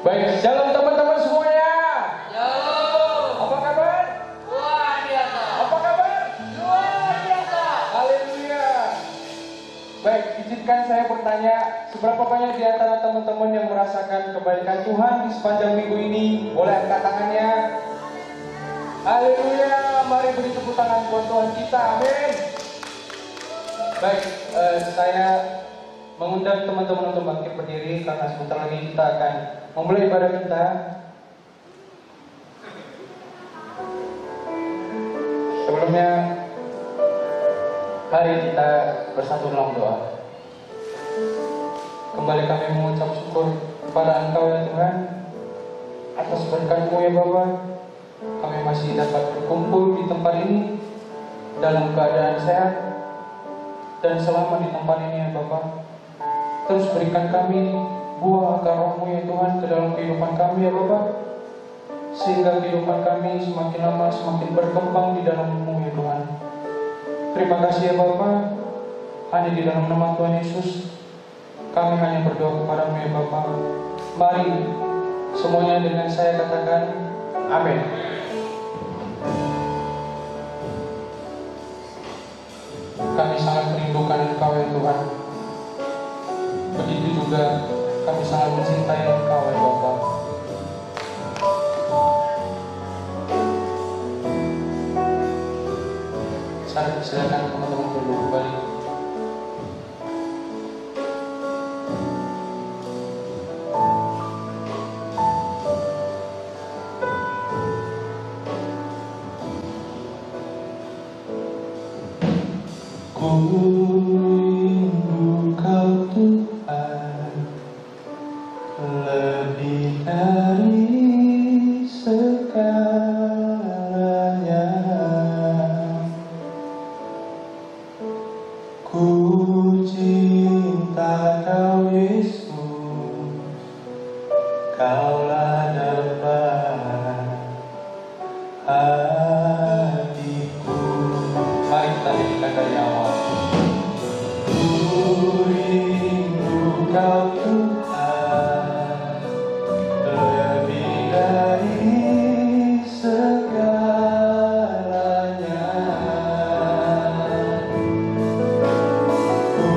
Baik, shalom teman-teman semuanya. Shalom. Apa kabar? Luar biasa. Apa kabar? Luar biasa. Haleluya. Baik, izinkan saya bertanya, seberapa banyak di antara teman-teman yang merasakan kebaikan Tuhan di sepanjang minggu ini? Boleh angkat tangannya. Haleluya. Mari beri tepuk tangan buat Tuhan kita. Amin. Baik, saya mengundang teman-teman untuk bangkit berdiri karena sebentar lagi kita akan memulai ibadah kita. Sebelumnya, hari kita bersatu dalam doa. Kembali kami mengucap syukur kepada Engkau ya Tuhan atas berkat-Mu ya Bapa. Kami masih dapat berkumpul di tempat ini dalam keadaan sehat dan selamat di tempat ini ya Bapa. Terus berikan kami buah akar Roh-Mu ya Tuhan ke dalam kehidupan kami ya Bapa, sehingga kehidupan kami semakin lama semakin berkembang di dalam-Mu ya Tuhan. Terima kasih ya Bapa. Hanya di dalam nama Tuhan Yesus kami hanya berdoa kepada-Mu ya Bapa. Mari semuanya dengan saya katakan amin. Kami sangat merindukan Engkau ya Tuhan. Begitu juga kami sangat mencintai Engkau ya Bapa. Saya silakan teman-teman dulu kembali. Ku rindu Kau Tuhan lebih dari segalanya. Ku cinta Kau Yesus, Kaulah damai hatiku. Mari kita nyanyikan dari awal. Ku rindu Kau Tuhan lebih dari segalanya. Ku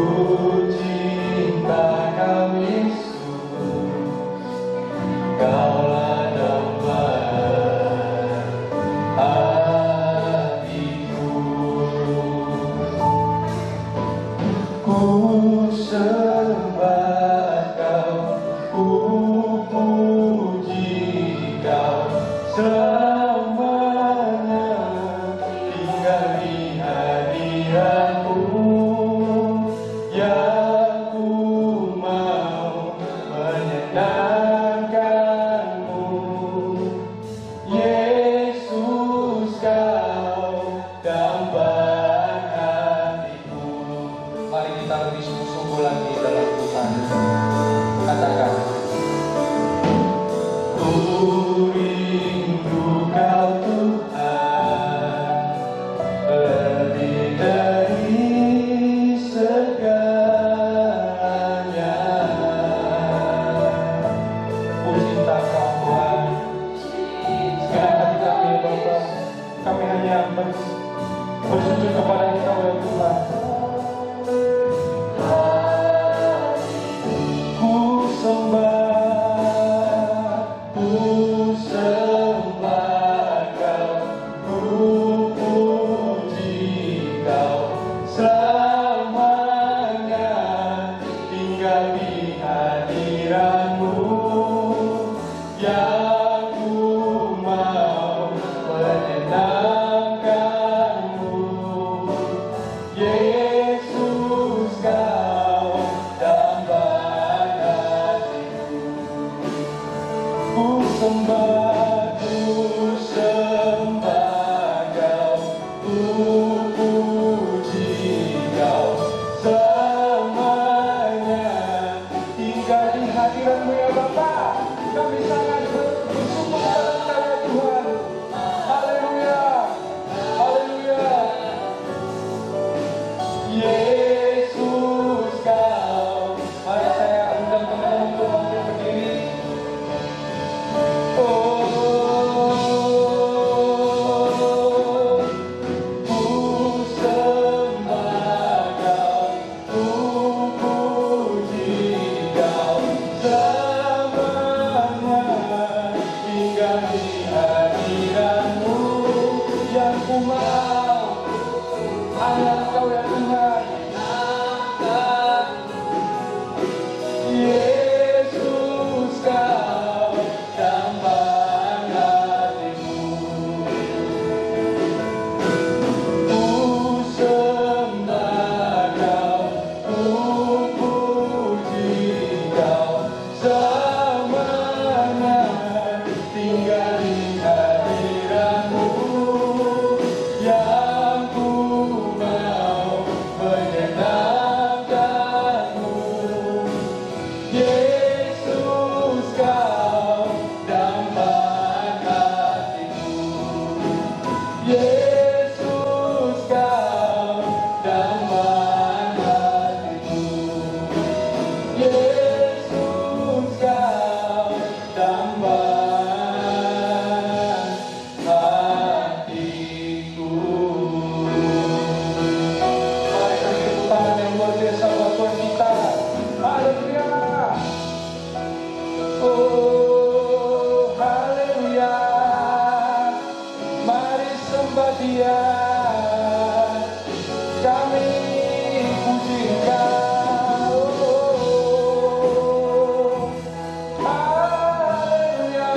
cinta Kau Yesus, Kaulah damai hatiku. Ku sembah Kau, ku puji Kau selamanya, tinggal di hadirat-Mu, ya ku mau menyenangkan-Mu. Yesus, Kau damai hatiku. Mari kita lebih sungguh-sungguh lagi dalam Tuhan. Katakan, ku rindu Kau Tuhan lebih dari segalanya. Ku cinta Kau Tuhan. Segenap hati kami ya Bapa, kami hanya bersujud kepada Engkau ya Tuhan. Ku sembah Kau, ku puji Kau selamanya, tinggal di hadirat-Mu, ya ku mau menyenangkan-Mu. Yesus, hanya Engkau ya Tuhan. Yesus Kau damai hatiku, ku sembah Kau, ku puji Kau selamanya, tinggal di hadirat-Mu yang ku mau menyenangkan-Mu. Yesus Kau damai hatiku, Yesus Kau damai hatiku, Yesus Kau damai hatiku. Mari kami tepuk tangan yang luar biasa buat Tuhan kita. Haleluya. Oh, haleluya. Mari sembah Dia. Kami puji Engkau. Haleluya.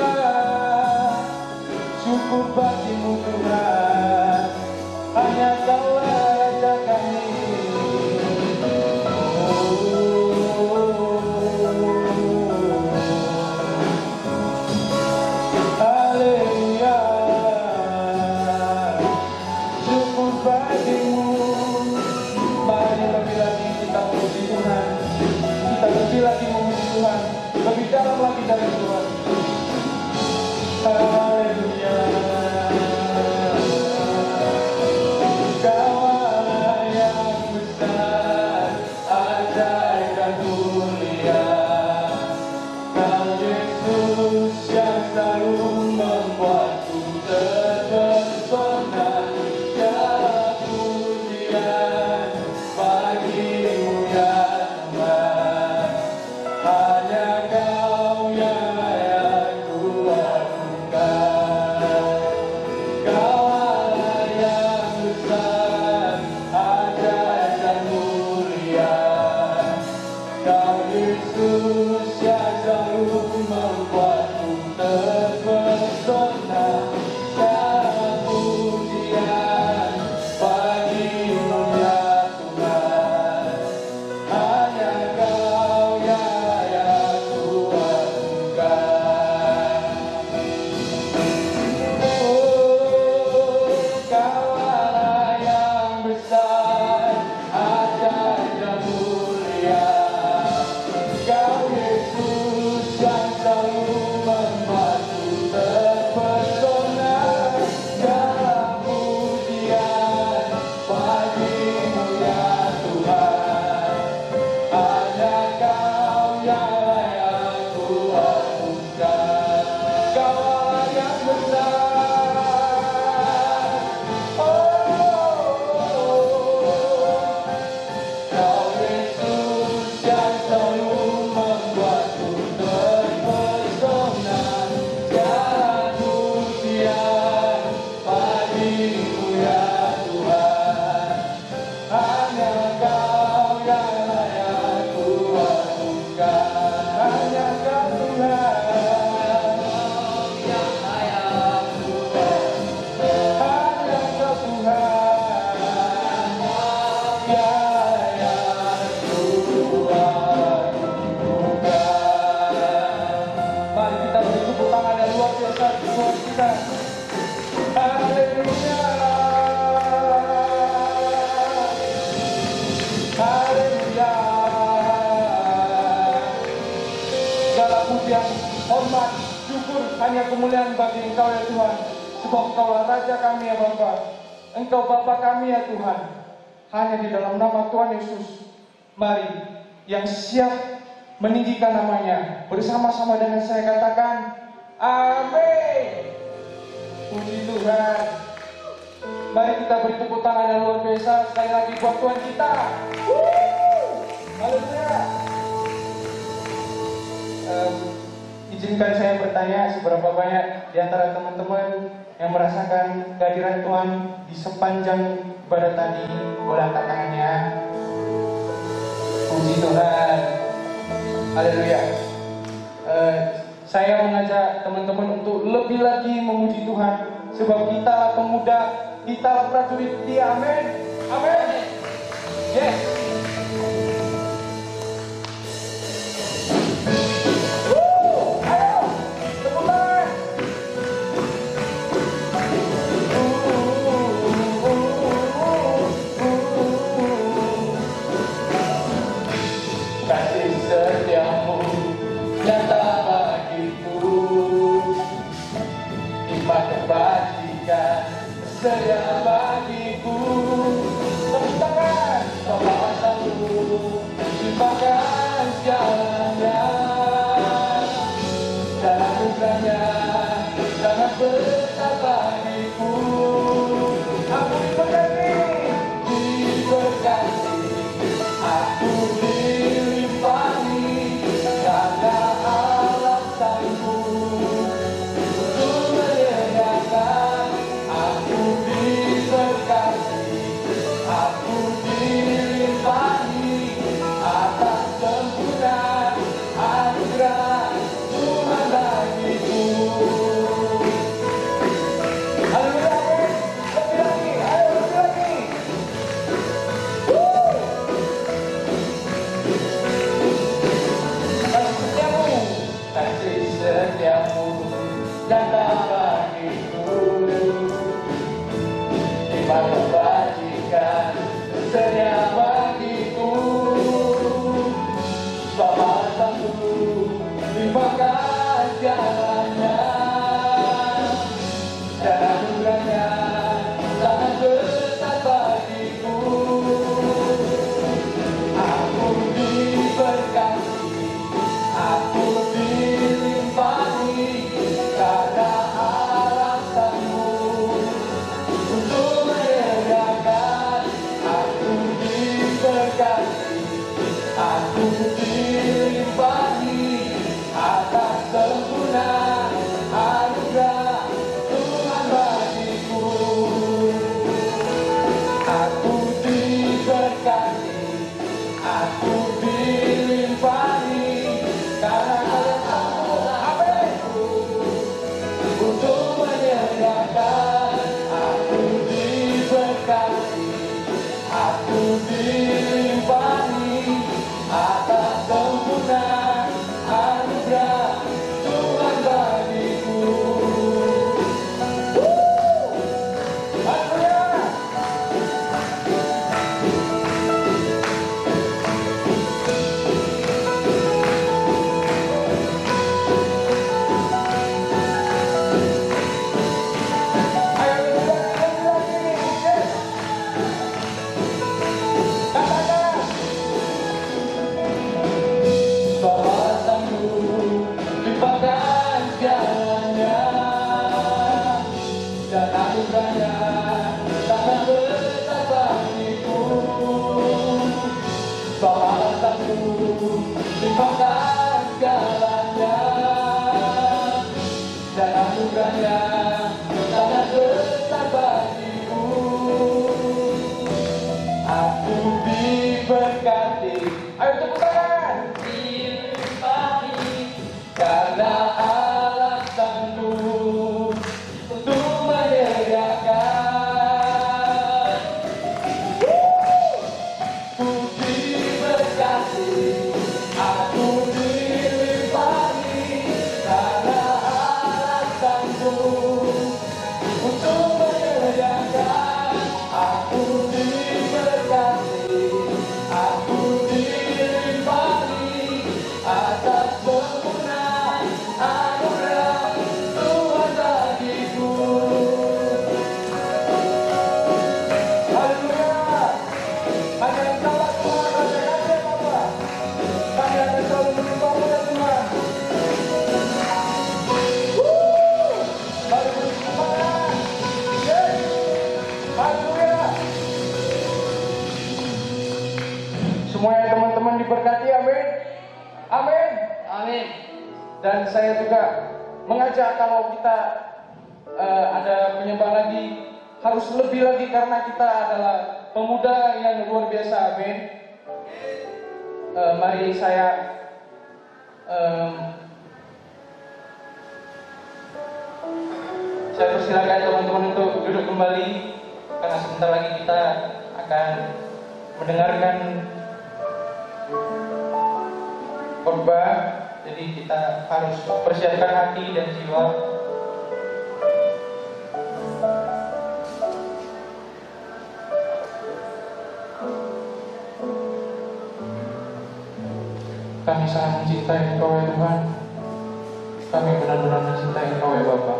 Syukur bagimu Tuhan. Hanya Kaulah Raja kami. Haleluya, syukur bagimu. Mari lebih lagi kita memuji Tuhan, kita lebih lagi memuji Tuhan, lebih dalam lagi dari Tuhan. Haleluya. Kau Allah yang besar, ajaib dan mulia. Kau Yesus yang selalu membuatku terpesona. Segala pujian bagimu ya Tuhan. Hanya Kau yang layak ku agungkan. Kau Allah yang besar, ajaib dan mulia. Kau Yesus yang selalu membuatku terpesona. Segala pujian bagimu ya Tuhan. Hanya Kau yang layak ku agungkan. Oh, Kau Allah yang besar, ajaib dan mulia. Kau Yesus yang selalu membuatku terpesona. Segala pujian bagimu ya Tuhan. Hanya Kau yang layak ku agungkan. Kau Allah yang besar. Kau Yesus yang selalu membuatku terpesona. Segala pujian bagimu ya Tuhan. Hanya Kau yang layak ku agungkan. Hanya Kau Tuhan yang layak ku agungkan. Hanya Kau Tuhan yang layak ku agungkan. Mari kita beri tepuk tangan yang luar biasa buat kita. Haleluya. Haleluya. Segala pujian, hormat, syukur hanya kemuliaan bagi Engkau ya Tuhan. Sebab Engkaulah Raja kami ya Bapa. Engkau Bapa kami ya Tuhan. Hanya di dalam nama Tuhan Yesus, mari yang siap meninggikan namanya, bersama-sama dengan saya katakan amin. Puji Tuhan. Mari kita beri tepuk tangan yang luar biasa sekali lagi buat Tuhan kita. Haleluya. Izinkan saya bertanya, seberapa banyak di antara teman-teman yang merasakan kehadiran Tuhan di sepanjang kepada tadi, boleh angkat tangannya. Puji Tuhan. Haleluya. Saya mengajak teman-teman untuk lebih lagi memuji Tuhan, sebab kita pemuda, kita prajurit Dia. Amin. Amin. Yes. Ayo, tepuk tangan. Kasih setiamu nyata bagiku, iman kebajikan setia bagiku. Tepuk tangan, Bapak selalu limpahkan jalannya, dan anugerahnya sangat besar bagiku. Aku diberkati, aku dilimpahi, karena alasanku untuk menyediakan. Aku diberkati, aku dilimpahi, atas sempurna anugerah Tuhan bagiku. Haleluya, amin. Lebih lagi, ayo lebih lagi. Kasih setiamu nyata bagiku, iman kebajikan setia bagiku. Bapa sanggup limpahkan jalannya, dan anugerahnya sangat besar bagiku. Aku diberkati, aku dilimpahi, karena alasanmu untuk menyediakan. Aku diberkati, aku dilimpahi, atas sempurna anugerah Tuhan bagiku. Aku diberkati, aku dilimpahi, karena kalian sanggup, amin, untuk menyediakan. Aku diberkati, aku dilimpahi, atas sempurna anugerah Tuhan bagiku. Haleluya. Ayo lebih lagi. Yes. Katakan. Bapa sanggup limpahkan jalannya, dan anugerahnya sangat besar bagiku. Bapa sanggup limpahkan jalannya, dan anugerahnya sangat besar bagiku. Aku diberkati. Ayo tepuk tangan. Karena alasanmu untuk menyediakan. Ku diberkati, aku dilimpahi, karena alasanmu untuk menyediakan. Aku diberkati, aku dilimpahi, atas sempurna anugerah Tuhan bagiku. Haleluya. Hanya engkaulah Tuhan, Raja Raja Bapa. Kami akan selalu menyembahmu ya Tuhan. Mari bersemangat. Yes. Haleluya. Semuanya teman-teman diberkati, amin. Amin. Amin. Dan saya juga mengajak kalau kita ada penyembah lagi, harus lebih lagi karena kita adalah pemuda yang luar biasa, amin. Mari saya persilakan teman-teman untuk duduk kembali karena sebentar lagi kita akan mendengarkan khotbah. Jadi kita harus persiapkan hati dan jiwa. Kami sangat mencintai Engkau ya Tuhan. Kami benar-benar mencintai Engkau ya Bapa.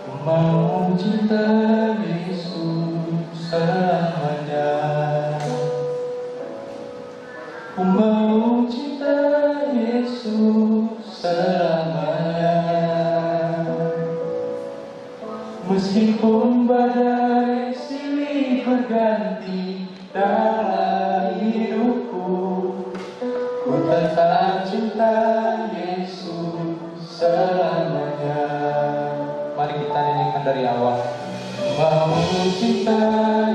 Ku mau cinta Yesus selamanya. Ku mau cinta Yesus selamanya. Meskipun badai silih berganti dalam hidupku, ku tetap cinta Yesus selamanya. Mari kita nyanyikan dari awal. Mau cinta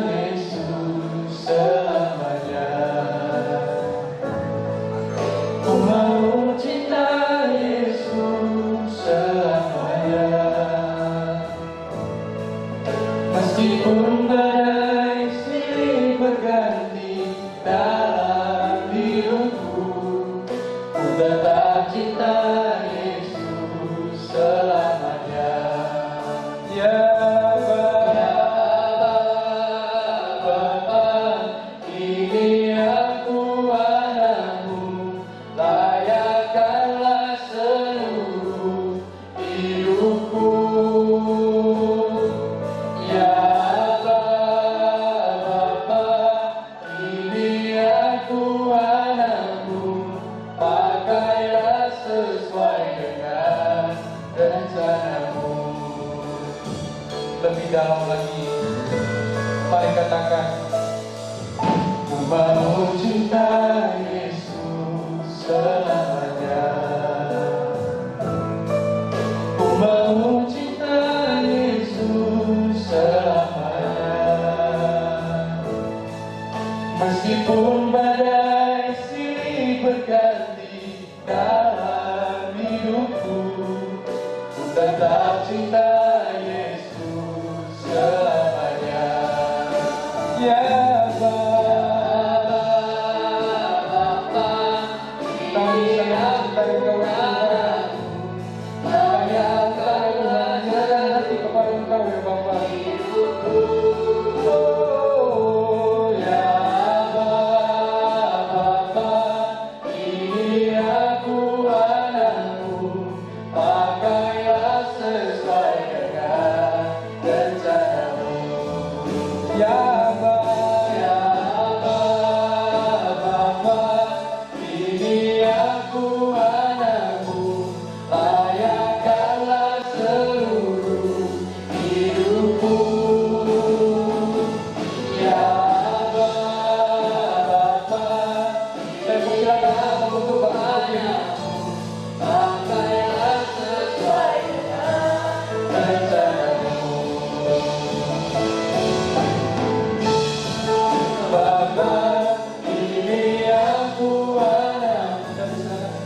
Yesus selamanya. Ku mau cinta Yesus selamanya. Meskipun badai silih berganti dalam hidupku, ku tetap cinta Yesus selamanya. Ya Bapa, ini aku anakmu, layakkanlah seluruh hidupku. Lebih dalam lagi, mari katakan, ku mau cinta Yesus selamanya. Ku mau cinta Yesus selamanya. Meskipun badai silih berganti dalam hidupku, ku tetap cinta selamanya. Ya Bapa, kami sangat mencintai Engkau Tuhan. Kami akan menyerahkan hati kepada Engkau ya Bapa. Oh ya Bapa, ini aku anakmu, pakailah sesuai dengan rencanamu. Ya Bapa, ini aku anakmu, layakkanlah seluruh hidupku. Ya Bapa, saya persilakan untuk bangkit. Pakailah sesuai dengan rencanamu. Bapa, ini aku anakmu,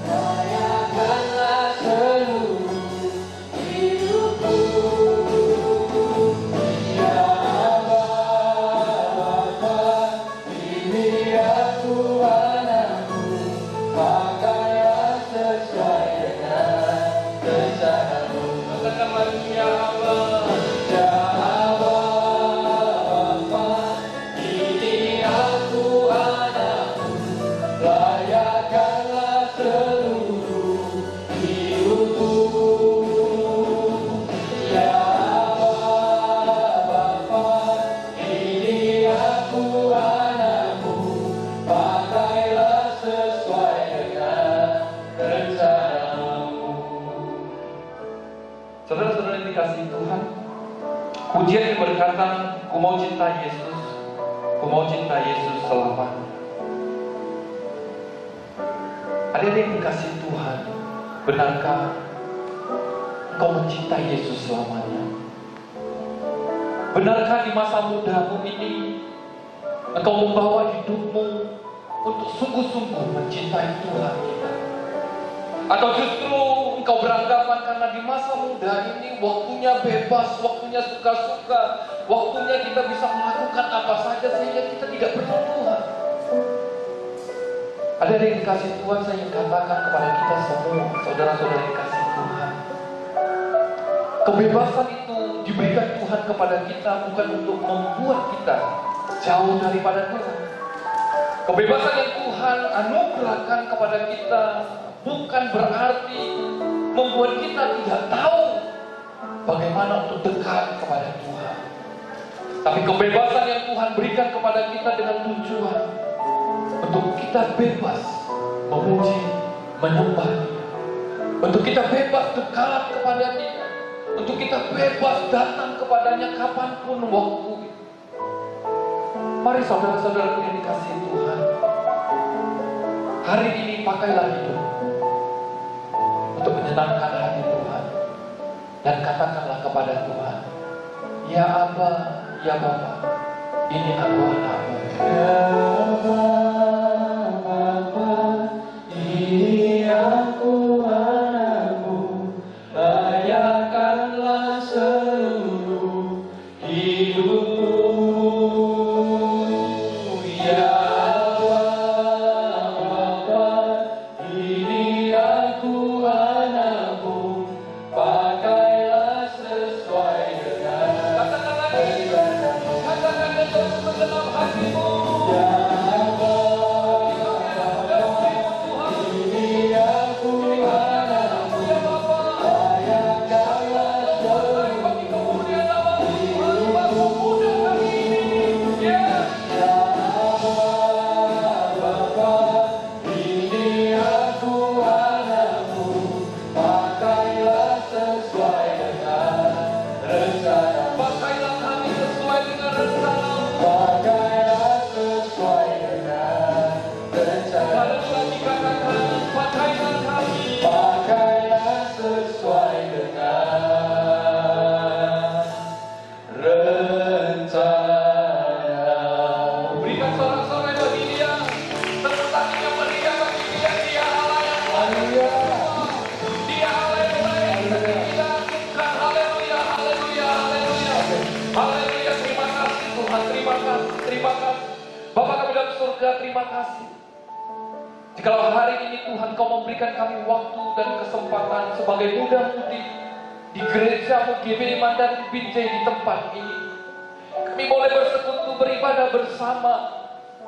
layakkanlah seluruh hidupku. Ya Bapa, ini aku anakmu, pakailah sesuai dengan rencanamu. Katakan lagi ya Allah. Ya Bapa, ini aku anakmu, layakkanlah seluruh hidupku. Ya Bapa, ini aku anakmu, pakailah sesuai dengan rencanamu. Saudara-saudara yang dikasihi Tuhan, pujian yang berkata, ku mau cinta Yesus, ku mau cinta Yesus selamanya. Hadirin dikasih Tuhan, benarkah engkau mencintai Yesus selamanya? Benarkah di masa mudamu ini engkau membawa hidupmu untuk sungguh-sungguh mencintai Tuhan kita? Atau justru engkau beranggapan karena di masa muda ini waktunya bebas, waktunya suka-suka, waktunya kita bisa melakukan apa saja sehingga kita tidak perlu Tuhan? Ada yang dikasih Tuhan, saya ingin katakan kepada kita semua, saudara-saudara yang dikasih Tuhan, kebebasan itu diberikan Tuhan kepada kita bukan untuk membuat kita jauh daripada Tuhan. Kebebasan yang Tuhan anugerahkan kepada kita bukan berarti membuat kita tidak tahu bagaimana untuk dekat kepada Tuhan. Tapi kebebasan yang Tuhan berikan kepada kita dengan tujuan untuk kita bebas memuji, menyembah Dia, untuk kita bebas dekat kepada Dia, untuk kita bebas datang kepadanya kapanpun waktu. Mari saudara-saudaraku yang dikasihi Tuhan, hari ini pakailah hidup untuk menyenangkan hati Tuhan, dan katakanlah kepada Tuhan, ya Aba, ya Bapa, ini aku anakmu. Ya Aba, Bapa, ini aku anakmu, layakkanlah seluruh hidupku. Ya Aba, Bapa, ini aku anakmu, pakailah sesuai dengan katakan dengan segenap hatimu. Ya Aba, ini aku anakmu, layakkanlah seluruh hidupku. Ya Aba, Bapa, ini aku anakmu, pakailah sesuai dengan rencana. Pakailah kami sesuai dengan rencana-Mu. Pakailah sesuai dengan rencana. Lalu lagi katakan, pakailah kami. Pakailah sesuai dengan rencana. Berikan sorak-sorai bagi Dia, tepuk tangan yang meriah bagi Dia. Dia Allah yang luar biasa. Dia Allah yang layak untuk kita agungkan. Haleluya, haleluya, haleluya. Haleluya, terima kasih Tuhan, terima kasih, terima kasih. Bapa kami dalam surga, terima kasih. Jikalau hari ini Tuhan Kau memberikan kami waktu dan kesempatan sebagai muda-mudi di gereja-Mu GBI Mandarin Binjai di tempat ini, kami boleh bersekutu beribadah bersama.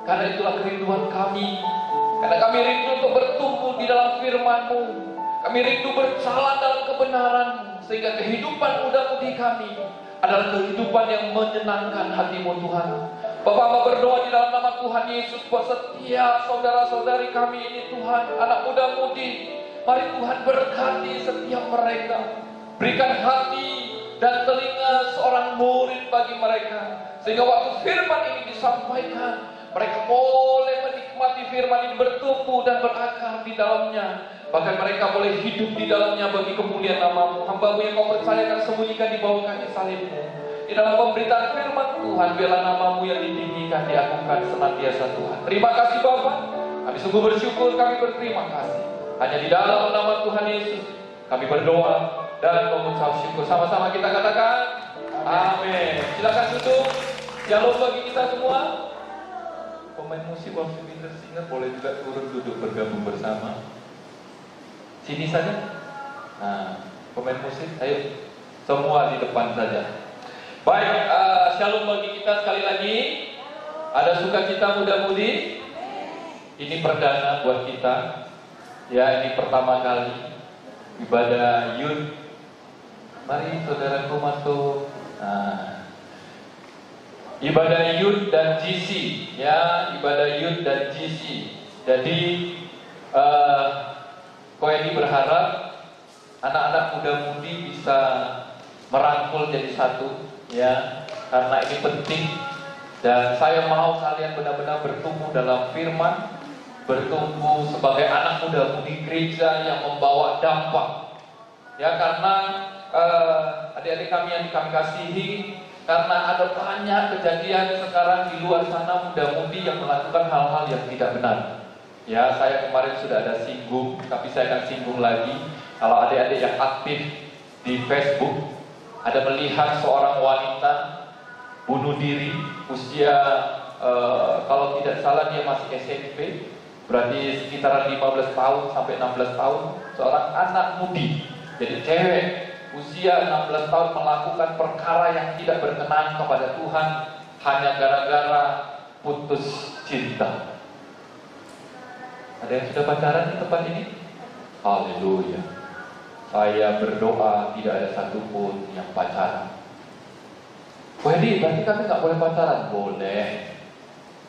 Karena itulah kerinduan kami. Karena kami rindu untuk bertumbuh di dalam firman-Mu. Kami rindu berjalan dalam kebenaran-Mu, sehingga kehidupan muda-mudi kami adalah kehidupan yang menyenangkan hati-Mu Tuhan. Bapa, Hamba berdoa di dalam nama Tuhan Yesus buat setiap saudara-saudari kami ini Tuhan, anak muda-mudi. Mari Tuhan berkati setiap mereka. Berikan hati dan telinga seorang murid bagi mereka, sehingga waktu firman ini disampaikan, mereka boleh menikmati firman ini, bertumbuh dan berakar di dalamnya. Bahkan mereka boleh hidup di dalamnya bagi kemuliaan nama-Mu. Hamba-Mu yang Kau percayakan sembunyikan di bawah kaki salib-Mu. Di dalam pemberitaan firman Tuhan, biarlah nama-Mu yang ditinggikan, diagungkan senantiasa Tuhan. Terima kasih Bapa. Kami sungguh bersyukur, kami berterima kasih. Hanya di dalam nama Tuhan Yesus kami berdoa dan mengucap syukur. Sama-sama kita katakan amin. Silakan duduk. Shalom bagi kita semua. Pemain musik waktu Winter Singer boleh juga turun duduk bergabung bersama. Sini saja. Nah, pemain musik, ayo semua di depan saja. Baik, shalom bagi kita sekali lagi. Ada sukacita muda-mudi. Ini perdana buat kita. Ya, ini pertama kali ibadah youth. Mari saudaraku masuk. Nah, ibadah youth dan GC, ya, ibadah youth dan GC. Jadi Koeni berharap anak-anak muda-mudi bisa merangkul jadi satu, ya, karena ini penting. Dan saya mau kalian benar-benar bertumbuh dalam firman, bertumbuh sebagai anak muda di gereja yang membawa dampak. Ya, karena adik-adik kami yang kami kasihi, karena ada banyak kejadian sekarang di luar sana muda-mudi yang melakukan hal-hal yang tidak benar. Ya, saya kemarin sudah ada singgung, tapi saya akan singgung lagi. Kalau adik-adik yang aktif di Facebook, ada melihat seorang wanita bunuh diri usia kalau tidak salah dia masih SMP, berarti sekitaran 15 tahun sampai 16 tahun, seorang anak mudi, jadi cewek usia 16 tahun melakukan perkara yang tidak berkenan kepada Tuhan hanya gara-gara putus cinta. Ada yang sudah pacaran di tempat ini? Haleluya. Saya berdoa tidak ada satupun yang pacaran. Jadi berarti kami nggak boleh pacaran? Boleh.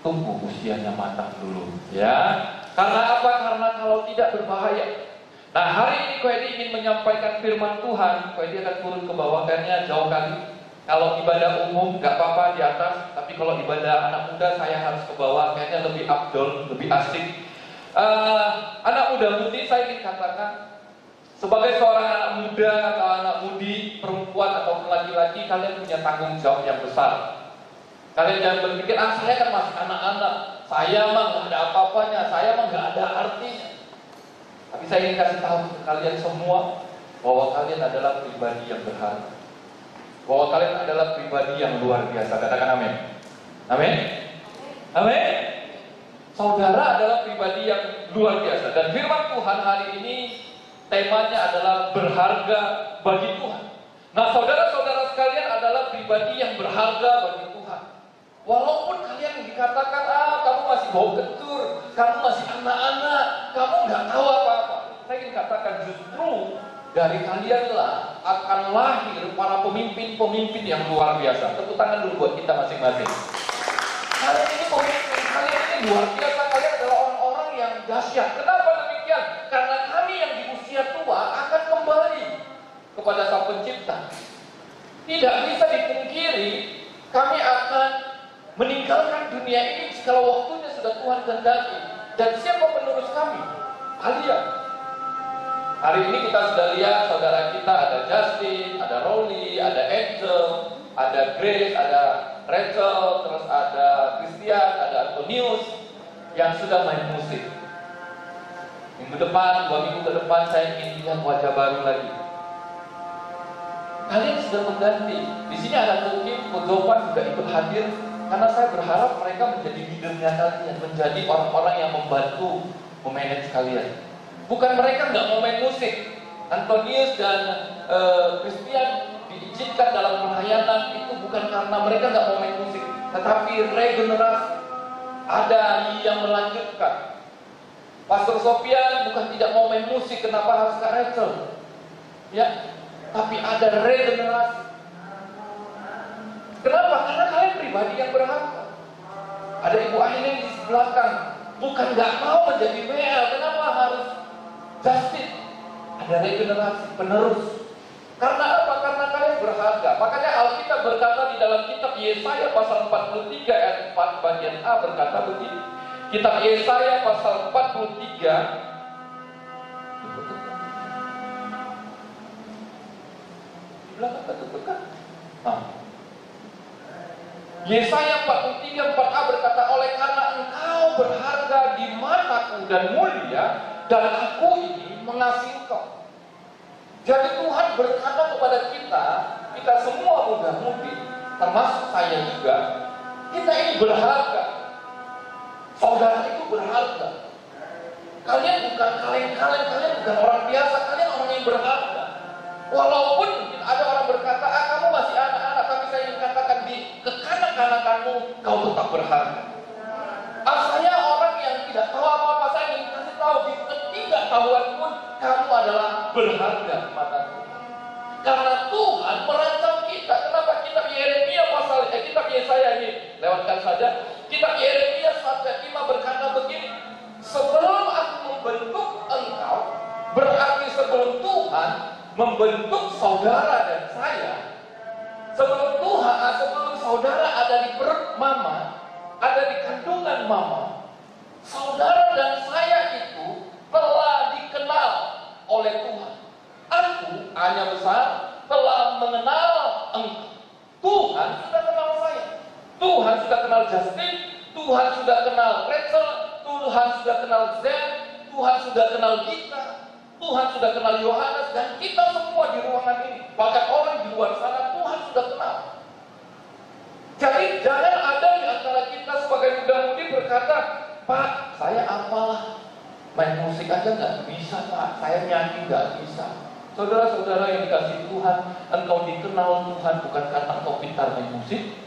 Tunggu usianya matang dulu, ya. Karena apa? Karena kalau tidak berbahaya. Nah, hari ini Koedi ingin menyampaikan firman Tuhan. Koedi akan turun ke bawah karena jauh kali. Kalau ibadah umum nggak apa-apa di atas, tapi kalau ibadah anak muda saya harus ke bawah. Kayaknya lebih abdol, lebih asik. Anak muda mudi saya ingin katakan, sebagai seorang anak muda atau anak mudi, perempuan atau laki-laki, kalian punya tanggung jawab yang besar. Kalian jangan berpikir, saya kan masih anak-anak, saya mah nggak ada apa-apanya, saya mah nggak ada artinya. Tapi saya ingin kasih tahu ke kalian semua bahwa kalian adalah pribadi yang berharga, bahwa kalian adalah pribadi yang luar biasa. Katakan amin. Amin. Amin. Saudara adalah pribadi yang luar biasa. Dan firman Tuhan hari ini temanya adalah berharga bagi Tuhan. Nah, saudara-saudara sekalian adalah pribadi yang berharga bagi Tuhan. Walaupun kalian dikatakan, kamu masih bau ketur, kamu masih anak-anak, kamu nggak tahu apa-apa. Saya ingin katakan justru dari kalianlah akan lahir para pemimpin-pemimpin yang luar biasa. Tepuk tangan dulu buat kita masing-masing. Kalian ini pemimpin, kalian ini luar biasa, kalian adalah orang-orang yang dahsyat. Kenapa demikian? Karena kami yang di usia tua akan kembali kepada Sang Pencipta. Tidak bisa dipungkiri, kami akan meninggalkan dunia ini kalau waktunya sudah Tuhan kehendaki. Dan siapa penerus kami? Kalian. Hari ini kita sudah lihat saudara kita, ada Justin, ada Rolly, ada Angel, ada Grace, ada Rachel, terus ada Christian, ada Antonius yang sudah main musik. Minggu depan, 2 minggu ke depan saya ingin lihat wajah baru lagi. Kalian sudah mengganti. Di sini ada Kokim, Kodopan juga ikut hadir karena saya berharap mereka menjadi leadernya kalian, menjadi orang-orang yang membantu memanage kalian. Bukan mereka nggak mau main musik. Antonius dan Christian diizinkan dalam pelayanan itu bukan karena mereka nggak mau main musik, tetapi regenerasi ada yang melanjutkan. Pastor Sofian bukan tidak mau main musik, kenapa harus Kak Rachel? Ya, tapi ada regenerasi. Kenapa? Karena kalian pribadi yang berharga. Ada Ibu Aileen di belakang, bukan nggak mau menjadi WL, kenapa harus Justin? Ada regenerasi penerus. Karena apa? Karena kalian berharga. Makanya Alkitab berkata di dalam kitab Yesaya pasal 43 ayat 4 bagian A berkata begini. Kitab Yesaya pasal 43 di belakang dekat. Yesaya 43 4a berkata, oleh karena engkau berharga di mataku dan mulia, dan aku ini mengasihi engkau. Jadi Tuhan berkata kepada kita semua muda-mudi, termasuk saya juga, kita ini berharga. Saudara itu berharga. Kalian bukan kaleng-kaleng, kalian bukan orang biasa, kalian orang yang berharga. Walaupun ada orang berkata, kamu masih anak-anak, tapi saya ingin katakan di kekanak-kanakanmu, kau tetap berharga. Saya orang yang tidak tahu apa-apa, saya ingin kasih tahu di ketidaktahuan pun, kamu adalah berharga di mata Tuhan. Karena Tuhan merancang kita. Kenapa? Kitab Yeremia pasal kitab Yesaya ini lewatkan saja. Kitab Yeremia 1:5 berkata begini, sebelum aku membentuk engkau, berarti sebelum Tuhan membentuk saudara dan saya, sebelum saudara ada di perut mama, ada di kandungan mama, Saudara dan saya itu telah dikenal oleh Tuhan. Aku hanya besar telah mengenal engkau. Tuhan sudah kenal saya. Tuhan sudah kenal Justin. Tuhan sudah kenal Rachel. Tuhan sudah kenal Zen. Tuhan sudah kenal kita. Tuhan sudah kenal Yohanes. Dan kita semua di ruangan ini, bahkan orang di luar sana, Tuhan sudah kenal. Jadi jangan ada di antara kita sebagai muda-mudi berkata, Pak, saya apalah, main musik aja nggak bisa Pak, saya nyanyi nggak bisa. Saudara-saudara yang dikasih Tuhan, engkau dikenal Tuhan bukan karena engkau pintar main musik,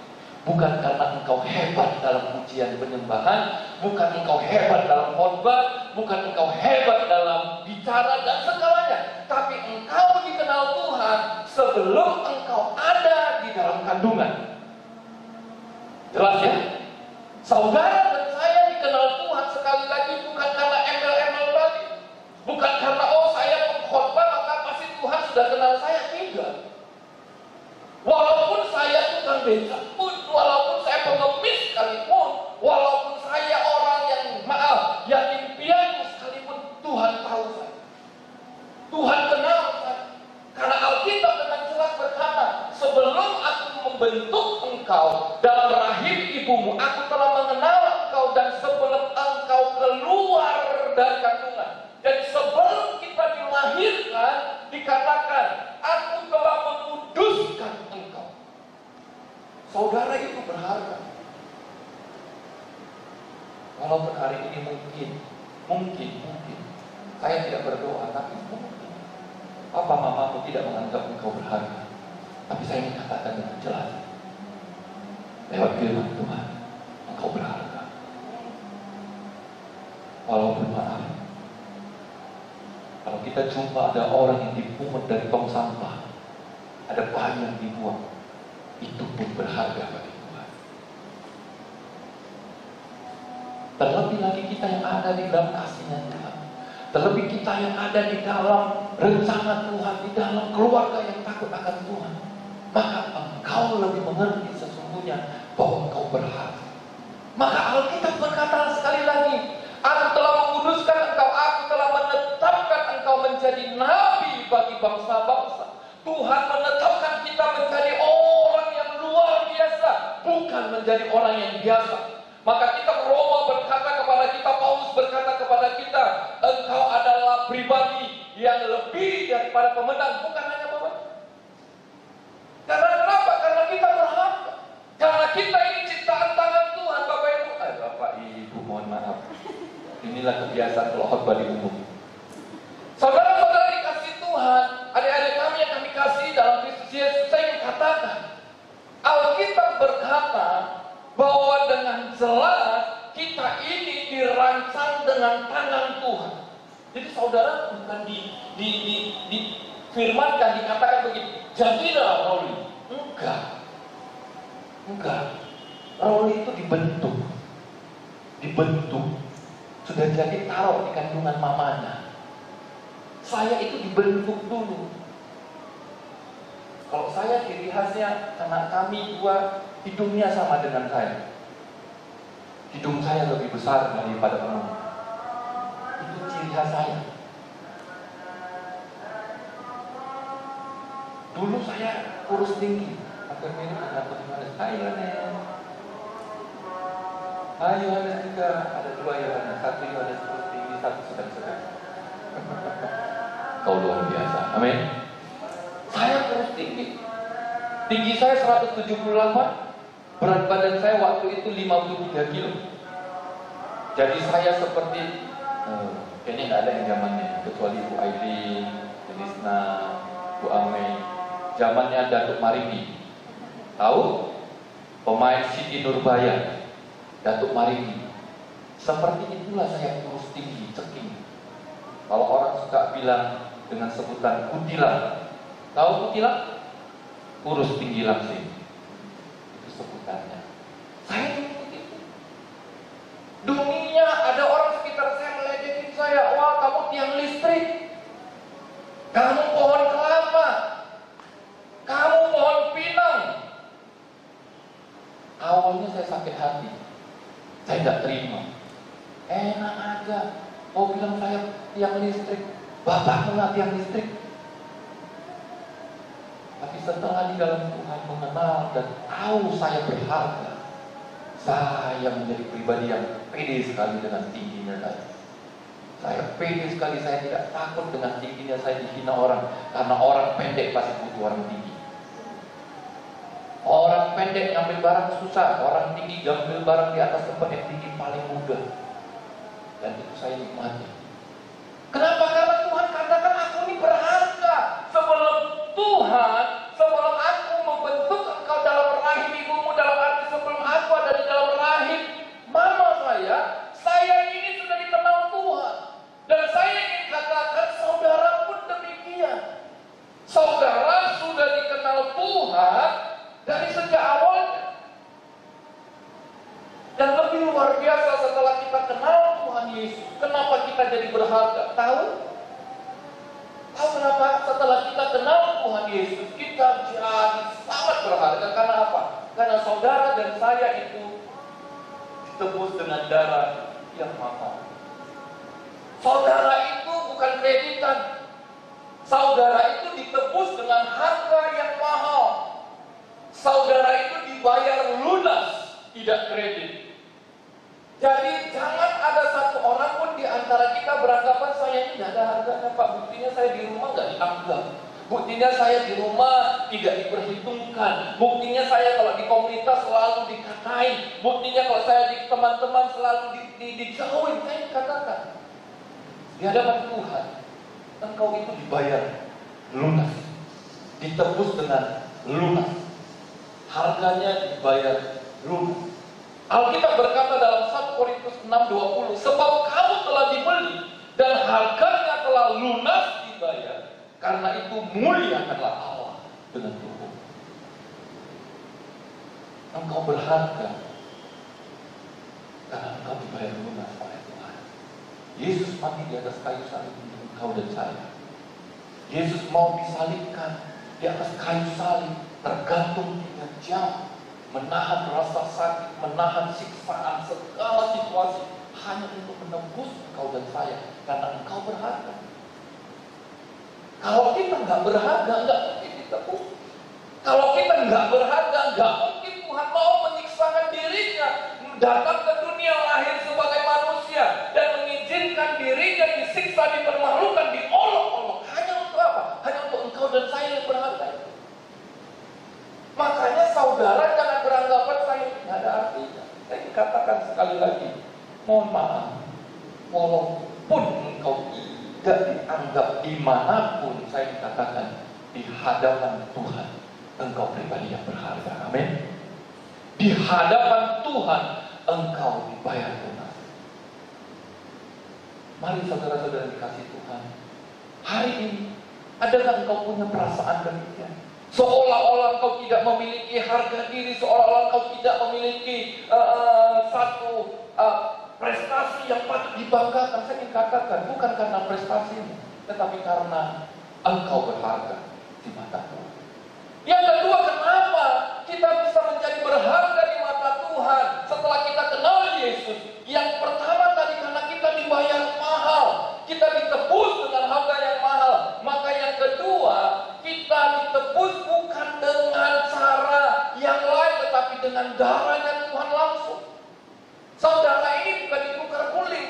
bukan karena engkau hebat dalam pujian penyembahan, bukan engkau hebat dalam khotbah, bukan engkau hebat dalam bicara dan segalanya, tapi engkau dikenal Tuhan sebelum engkau ada di dalam kandungan. Jelas ya? Saudara dan saya dikenal Tuhan sekali lagi bukan karena embel-embel tadi, bukan karena saya pengkhotbah maka pasti Tuhan sudah kenal saya. Tidak. Walaupun saya tukang beca pun, walaupun saya pengemis sekalipun, walaupun saya orang yang yatim piatu sekalipun, Tuhan tahu saya. Tuhan kenal saya. Karena Alkitab dengan jelas berkata, sebelum aku membentuk engkau dalam rahim ibumu, aku telah mengenal engkau, dan sebelum engkau keluar dari kandungan. Jadi sebelum kita dilahirkan, dikatakan, aku telah menguduskan engkau. Saudara itu berharga. Walaupun hari ini mungkin saya tidak berdoa, tapi mungkin papa mamamu tidak menganggap engkau berharga. Tapi saya ingin katakan dengan jelas, lewat firman Tuhan, engkau berharga. Walaupun maaf, kalau kita jumpa ada orang yang dipungut dari tong sampah, ada bayi yang dibuang, itu pun berharga bagi Tuhan. Terlebih lagi kita yang ada di dalam kasih-Nya Tuhan. Terlebih kita yang ada di dalam rencana Tuhan, di dalam keluarga yang takut akan Tuhan, maka engkau lebih mengerti sesungguhnya bahwa engkau berharga. Maka Alkitab berkata sekali lagi, aku telah menguduskan engkau, aku telah menetapkan engkau menjadi nabi bagi bangsa-bangsa. Tuhan menetapkan kita menjadi orang yang luar biasa, bukan menjadi orang yang biasa. Maka kita Roma berkata kepada kita, Paulus berkata kepada kita, engkau adalah pribadi yang lebih daripada pemenang, bukan hanya pemenang. Karena kenapa? Karena kita berharga. Karena kita ini ciptaan tangan Tuhan, Bapak Ibu. Bapak Ibu, mohon maaf. Inilah kebiasaan kalau khotbah di umum. Saudara-saudara dikasih Tuhan, adik-adik kami yang kami kasih dalam Kristus Yesus, saya ingin katakan, Alkitab berkata bahwa dengan jelas kita ini dirancang dengan tangan Tuhan. Jadi saudara bukan difirmankan, dikatakan begitu, jadilah Rauli. Enggak. Rauli itu dibentuk, sudah jadi taruh di kandungan mamanya. Saya itu dibentuk dulu. Kalau saya ciri khasnya, anak kami dua hidungnya sama dengan saya. Hidung saya lebih besar daripada umum. Itu ciri khas saya. Dulu saya kurus tinggi. Akhir mirip anak Yohanes. Hai Yohanes. Hai Yohanes juga. Ada dua Yohanes. Satu Yohanes kurus tinggi, satu sedang-sedang. Kau luar biasa. Amin. Saya kurus tinggi. Tinggi saya 178. Berat badan saya waktu itu 53 kilo. Jadi saya seperti kayaknya nggak ada yang zamannya kecuali Bu Aileen, Denisna, Bu Ame. Zamannya Datuk Mariki. Tahu? Pemain Siti Nurbaya, Datuk Mariki. Seperti itulah saya kurus tinggi, ceking. Kalau orang suka bilang dengan sebutan kutilang. Tahu kutilang? Kurus tinggi langsing. Itu sebutannya. Saya ikut itu. Dunia ada orang sekitar saya meledekin saya. Wah, kamu tiang listrik. Kamu pohon kelapa. Kamu pohon pinang. Awalnya saya sakit hati. Saya tidak terima. Mau bilang saya tiang listrik, Bapak kena tiang listrik. Tapi setelah di dalam Tuhan mengenal dan tahu saya berharga, saya menjadi pribadi yang pede sekali dengan tingginya saya. Saya pede sekali, saya tidak takut dengan tingginya saya dihina orang. Karena orang pendek pasti butuh orang tinggi. Orang pendek ngambil barang susah, orang tinggi ngambil barang di atas tempat yang tinggi paling mudah. Dan itu saya nikmati. Kenapa? Karena Tuhan katakan aku ini berharga. Sebelum aku membentuk engkau dalam rahim ibumu, dalam arti sebelum aku ada di dalam rahim mama saya ini sudah dikenal Tuhan. Dan saya ingin katakan saudara pun demikian. Saudara sudah dikenal Tuhan dari sejak awalnya. Dan lebih luar biasa setelah kita kenal Tuhan Yesus, kenapa kita jadi berharga? Tahu kenapa? Setelah kita kenal Tuhan Yesus, kita jadi sangat berharga. Karena apa? Karena saudara dan saya itu ditebus dengan darah yang mahal. Saudara itu bukan kreditan. Saudara itu ditebus dengan harga yang mahal. Saudara itu dibayar lunas, tidak kredit. Jadi jangan ada satu orang pun di antara kita beranggapan saya ini tidak ada harganya, Pak. Buktinya saya di rumah nggak dianggap. Buktinya saya di rumah tidak diperhitungkan. Buktinya saya kalau di komunitas selalu dikatain. Buktinya kalau saya di teman-teman selalu dijauhin. Saya katakan di hadapan Tuhan, engkau itu dibayar lunas, ditebus dengan lunas, harganya dibayar lunas. Alkitab berkata dalam 1 Korintus 6:20, sebab kamu telah dibeli dan harganya telah lunas dibayar, karena itu muliakanlah Allah dengan tubuh. Engkau berharga karena engkau dibayar lunas oleh Tuhan. Yesus mati di atas kayu salib untuk engkau dan saya. Yesus mau disalibkan di atas kayu salib, tergantung 3 jam, menahan rasa sakit, menahan siksaan, segala situasi, hanya untuk menembus engkau dan saya, karena engkau berharga. Kalau kita nggak berharga, nggak mungkin ditebus. Kalau kita nggak berharga, nggak mungkin Tuhan mau menyiksakan dirinya, datang ke dunia, lahir sebagai manusia, dan mengizinkan dirinya disiksa, dipermalukan, diolok-olok. Hanya untuk apa? Hanya untuk engkau dan saya yang berharga. Makanya saudara jangan beranggapan saya tidak ada artinya. Saya katakan sekali lagi, mohon maaf, walaupun engkau tidak dianggap dimanapun, saya katakan di hadapan Tuhan, engkau pribadi yang berharga. Amin. Di hadapan Tuhan, engkau dibayar lunas. Mari saudara-saudara dikasih Tuhan, hari ini, adakah engkau punya perasaan demikian? Seolah-olah engkau tidak memiliki harga diri, seolah-olah engkau tidak memiliki satu prestasi yang patut dibanggakan. Saya ingin katakan, bukan karena prestasimu, tetapi karena engkau berharga di mata Tuhan. Yang kedua, kenapa kita bisa menjadi berharga di mata Tuhan setelah kita kenal Yesus? Yang pertama tadi, karena kita dibayar mahal, kita ditebus dengan harga yang mahal. Maka yang kedua, kita ditebus bukan dengan cara yang lain, tetapi dengan darahnya Tuhan langsung. Saudara, ini bukan ditukar guling.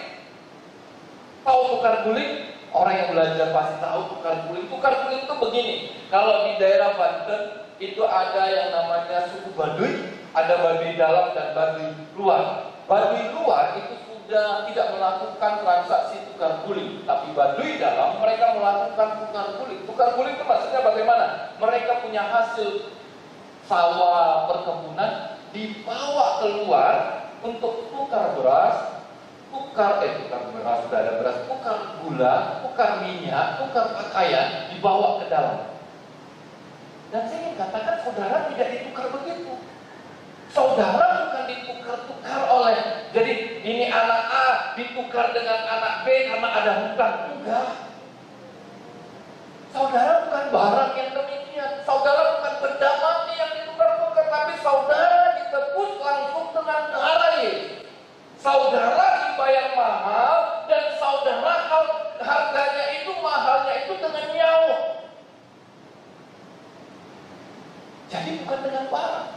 Tahu tukar guling? Orang yang belajar pasti tahu tukar guling. Tukar guling itu begini. Kalau di daerah Banten itu ada yang namanya suku Baduy, ada Baduy dalam dan Baduy luar. Baduy luar itu sudah tidak melakukan transaksi tukar guling, tapi Baduy dalam mereka melakukan tukar guling. Tukar guling itu maksudnya bagaimana? Mereka punya hasil sawah perkebunan, dibawa keluar untuk tukar beras, tukar beras, sudah ada beras, tukar gula, tukar minyak, tukar pakaian, dibawa ke dalam. Dan saya ingin katakan, saudara tidak ditukar begitu. Saudara bukan ditukar-tukar oleh, jadi ini anak A ditukar dengan anak B karena ada hutang. Enggak. Saudara bukan barang yang demikian. Saudara bukan benda mati yang ditukar-tukar, tapi saudara ditebus langsung dengan darah Yesus. Saudara dibayar mahal dan saudara Jadi bukan dengan barang.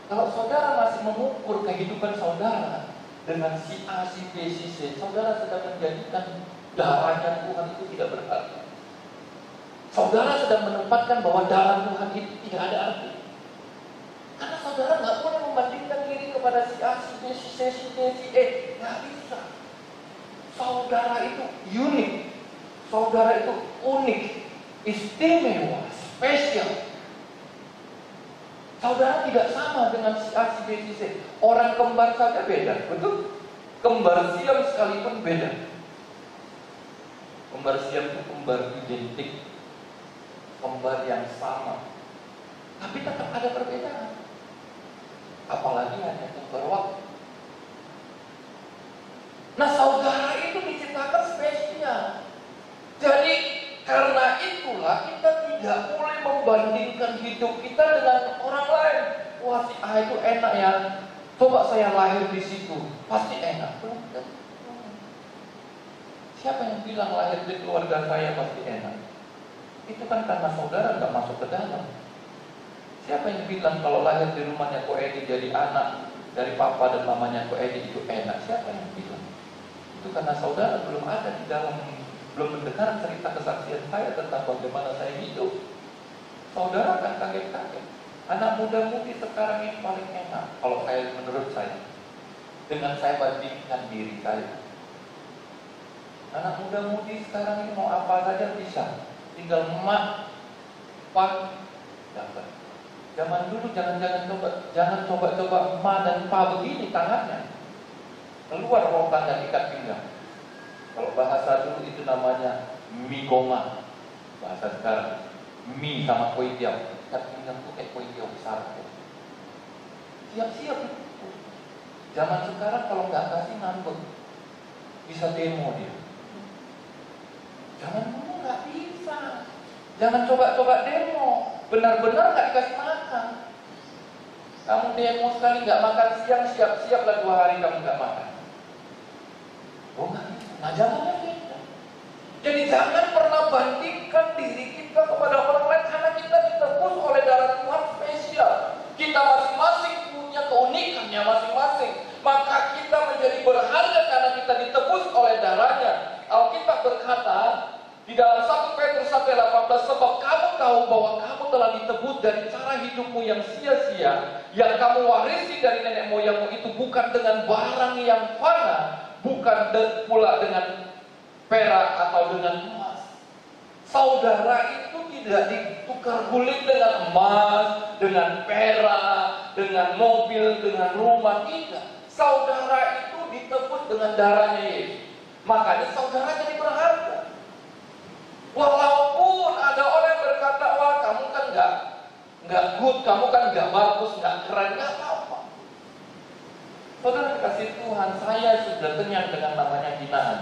Kalau saudara masih mengukur kehidupan saudara dengan si A, si B, si C, saudara sedang menjadikan darahnya Tuhan itu tidak berarti. Saudara sedang menempatkan bahwa darah Tuhan itu tidak ada arti. Karena saudara nggak boleh membandingkan diri kepada si A, si B, si C, si D, si E. Nggak bisa. Saudara itu unik. Saudara itu unik, istimewa, spesial. Saudara tidak sama dengan si A, si B, si C. Orang kembar saja beda, betul? Kembar siam sekalipun beda. Kembar siam itu kembar identik, kembar yang sama, tapi tetap ada perbedaan. Apalagi hanya kembar waktu. Nah, saudara itu diciptakan spesial. Jadi karena itulah kita tidak boleh membandingkan hidup kita dengan orang lain. Wah, si A itu enak ya. Coba saya lahir di situ, pasti enak. Siapa yang bilang lahir di keluarga saya pasti enak? Itu kan karena saudara nggak masuk ke dalam. Siapa yang bilang kalau lahir di rumahnya Ko Edi jadi anak dari papa dan mamanya Ko Edi itu enak? Siapa yang bilang? Itu karena saudara belum ada di dalam, belum mendengar cerita kesaksian saya tentang bagaimana saya hidup. Saudara akan kaget-kaget. Anak muda-mudi sekarang ini paling enak, kalau saya, menurut saya, dengan saya bandingkan diri saya. Anak muda-mudi sekarang ini mau apa saja bisa, tinggal emak, pak, dapat. Zaman dulu jangan coba-coba emak dan pa begini tangannya, keluar rotannya ikat pinggang. Kalau bahasa dulu itu namanya mie goma, bahasa sekarang mie sama kue tiaw. Ikat pinggang itu kayak kue tiaw besar. Siap-siap. Zaman sekarang kalau nggak kasih ngambek, bisa demo dia. Jangan dulu nggak bisa. Jangan coba-coba demo. Benar-benar nggak dikasih makan. Kamu demo sekali nggak makan siang, siap-siaplah 2 hari kamu nggak makan. Oh nggak bisa. Nah jangan kita. Jadi jangan pernah bandingkan diri kita kepada orang lain karena kita ditebus oleh darah Tuhan spesial. Kita masing-masing punya keunikannya masing-masing. Maka kita menjadi berharga karena kita ditebus oleh darahnya. Alkitab berkata di dalam 1 Petrus 1:18, sebab kamu tahu bahwa kamu telah ditebus dari cara hidupmu yang sia-sia, yang kamu warisi dari nenek moyangmu itu bukan dengan barang yang fana, bukan pula dengan perak atau dengan emas. Saudara itu tidak ditukar guling dengan emas, dengan perak, dengan mobil, dengan rumah, tidak. Saudara itu ditebus dengan darahnya Yesus. Makanya saudara jadi berharga. Walaupun ada orang yang berkata, wah kamu kan nggak good, kamu kan nggak bagus, nggak keren, nggak apa-apa. Saudara kasih Tuhan, saya sudah kenyang dengan namanya hinaan.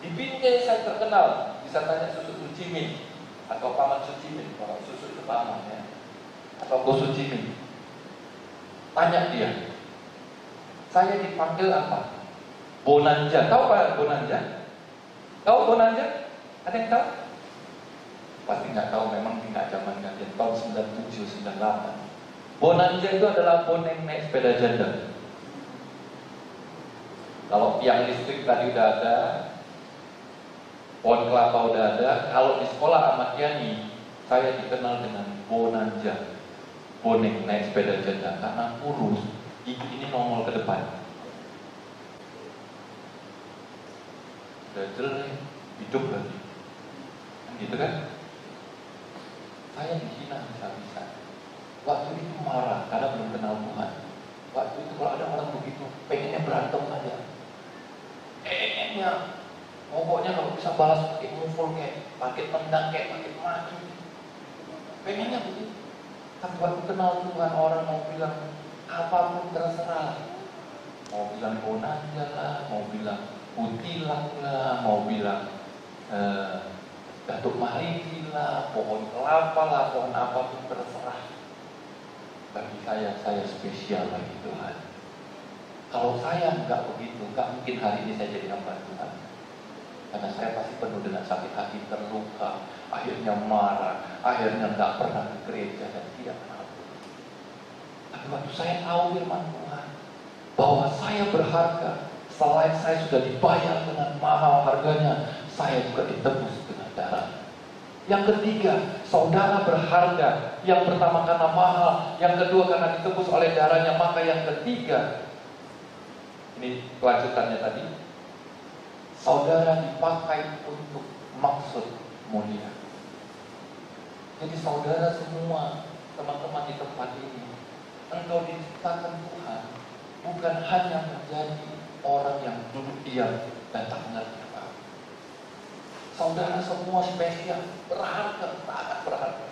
Di Bingkai saya terkenal, bisa tanya Susu Sucimin atau Paman Sucimin, kalau Susu itu Paman ya, atau Ko Sucimin. Tanya dia, saya dipanggil apa? Bonanja. Tahu Pak Bonanja? Tahu Bonanja? Ada yang tahu? Pasti nggak tahu, memang tidak zaman kalian. Tahun 97, 98. Bonanja itu adalah bonek naik sepeda janda. Kalau tiang listrik tadi udah ada, pohon kelapa udah ada. Kalau di sekolah Ahmad Yani, saya dikenal dengan Bonanja, bonek naik sepeda janda, karena kurus, gigi ini nongol ke depan. Udah jelek, hidup lagi. Gitu kan? Saya dihina bisa-bisa. Waktu itu marah karena belum kenal Tuhan. Waktu itu kalau ada orang begitu, pengennya berantem aja. Pengennya, pokoknya kalau bisa balas pakai mukul kayak, pakai tendang kayak, pakai maki. Pengennya begitu. Tapi waktu kenal Tuhan, orang mau bilang apapun terserah. Mau bilang bonanja lah, mau bilang kutilang lah, mau bilang Datuk Mariki lah, pohon kelapa lah, pohon apapun terserah. Bagi saya spesial bagi Tuhan. Kalau saya nggak begitu, nggak mungkin hari ini saya jadi hamba Tuhan. Karena saya pasti penuh dengan sakit hati, terluka, akhirnya marah, akhirnya nggak pernah ke gereja dan tidak kenal Tuhan. Tapi waktu saya tahu firman Tuhan, bahwa saya berharga, selain saya sudah dibayar dengan mahal harganya, saya juga ditebus dengan darah. Yang ketiga, saudara berharga. Yang pertama karena mahal, yang kedua karena ditebus oleh darahnya. Maka yang ketiga, ini kelanjutannya tadi, saudara dipakai untuk maksud mulia. Jadi saudara semua, teman-teman di tempat ini, engkau diciptakan Tuhan bukan hanya menjadi orang yang duduk diam dan tak mengerti apa. Saudara semua spesial, berharga, sangat berharga.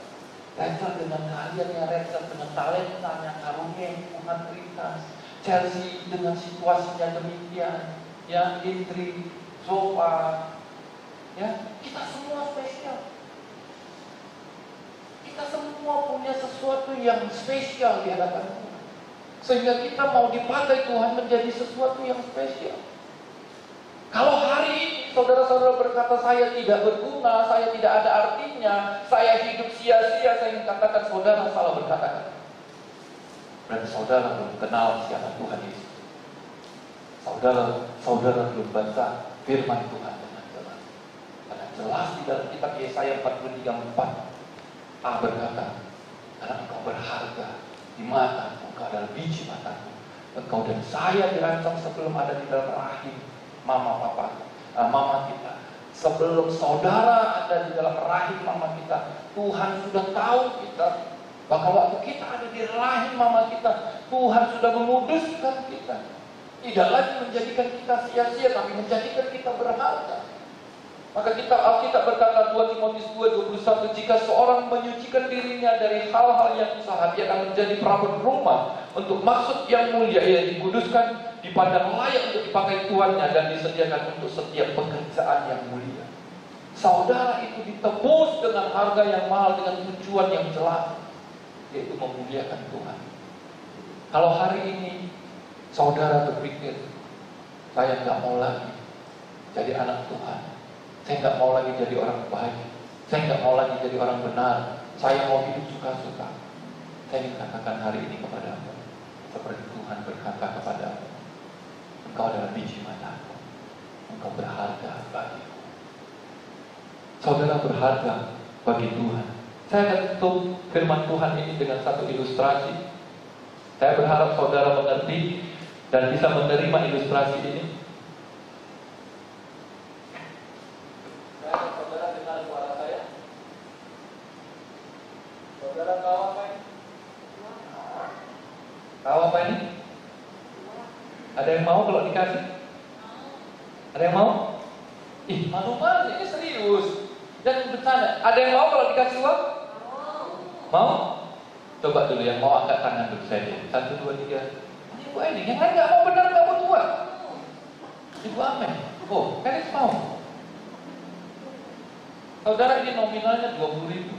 Rachel dengan keahliannya, Rachel dengan talentanya, karunia yang Tuhan berikan. Chelsea dengan situasinya demikian, ya, Indri, Zopa, ya, kita semua spesial. Kita semua punya sesuatu yang spesial di hadapan Tuhan. Sehingga kita mau dipakai Tuhan menjadi sesuatu yang spesial. Kalau hari ini saudara-saudara berkata saya tidak berguna, saya tidak ada artinya, saya hidup sia-sia, saya ingin katakan saudara salah berkata. Berarti saudara belum kenal siapa Tuhan Yesus. Saudara belum baca firman Tuhan dengan jelas. Karena jelas di dalam kitab Yesaya 43:4 Allah berkata, karena engkau berharga di mata, engkau adalah biji mataku. Engkau dan saya dirancang sebelum ada di dalam rahim mama kita. Sebelum saudara ada di dalam rahim mama kita, Tuhan sudah tahu kita. Bahkan waktu kita ada di rahim mama kita, Tuhan sudah menguduskan kita. Tidak lagi menjadikan kita sia-sia, tapi menjadikan kita berharga. Maka Alkitab berkata 2 Timotius 2:21, jika seorang menyucikan dirinya dari hal-hal yang jahat, dia akan menjadi perabot rumah untuk maksud yang mulia, ia dikuduskan, dipandang layak untuk dipakai tuannya, dan disediakan untuk setiap pekerjaan yang mulia. Saudara itu ditebus dengan harga yang mahal, dengan tujuan yang jelas, yaitu memuliakan Tuhan. Kalau hari ini saudara berpikir, saya nggak mau lagi jadi anak Tuhan, saya nggak mau lagi jadi orang baik, saya nggak mau lagi jadi orang benar, saya mau hidup suka-suka, saya ingin katakan hari ini kepadamu, seperti Tuhan berkata kepadamu, engkau adalah biji mataku, engkau berharga bagiku. Saudara berharga bagi Tuhan. Saya akan tutup firman Tuhan ini dengan satu ilustrasi. Saya berharap saudara mengerti dan bisa menerima ilustrasi ini. Saudara dengar suara saya? Saudara tahu apa ini? Tahu apa ini? Ada yang mau kalau dikasih? Ada yang mau? Ih, malu-malu, ini serius. Dan bercanda. Ada yang mau kalau dikasih uang? Mau? Coba dulu yang mau angkat tangan dulu saja. 1, 2, 3. Ini Bu Eni, yang lain nggak mau, benar nggak mau uang. Ibu Amen. Oh, Karis mau. Saudara, ini nominalnya 20.000.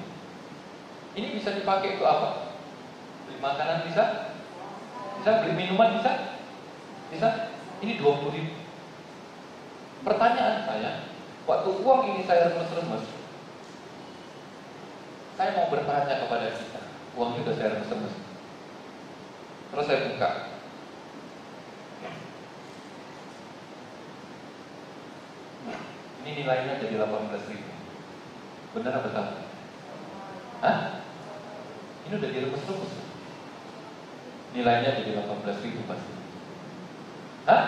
Ini bisa dipakai untuk apa? Beli makanan bisa? Bisa beli minuman bisa? Bisa? Ini 20.000. Pertanyaan saya, waktu uang ini saya remes-remes, saya mau bertanya kepada kita, uangnya sudah saya remes-remes. Terus saya buka. Ini nilainya jadi 18.000. Benar apa salah? Hah? Ini udah diremes-remes. Nilainya jadi 18.000 pasti. Hah?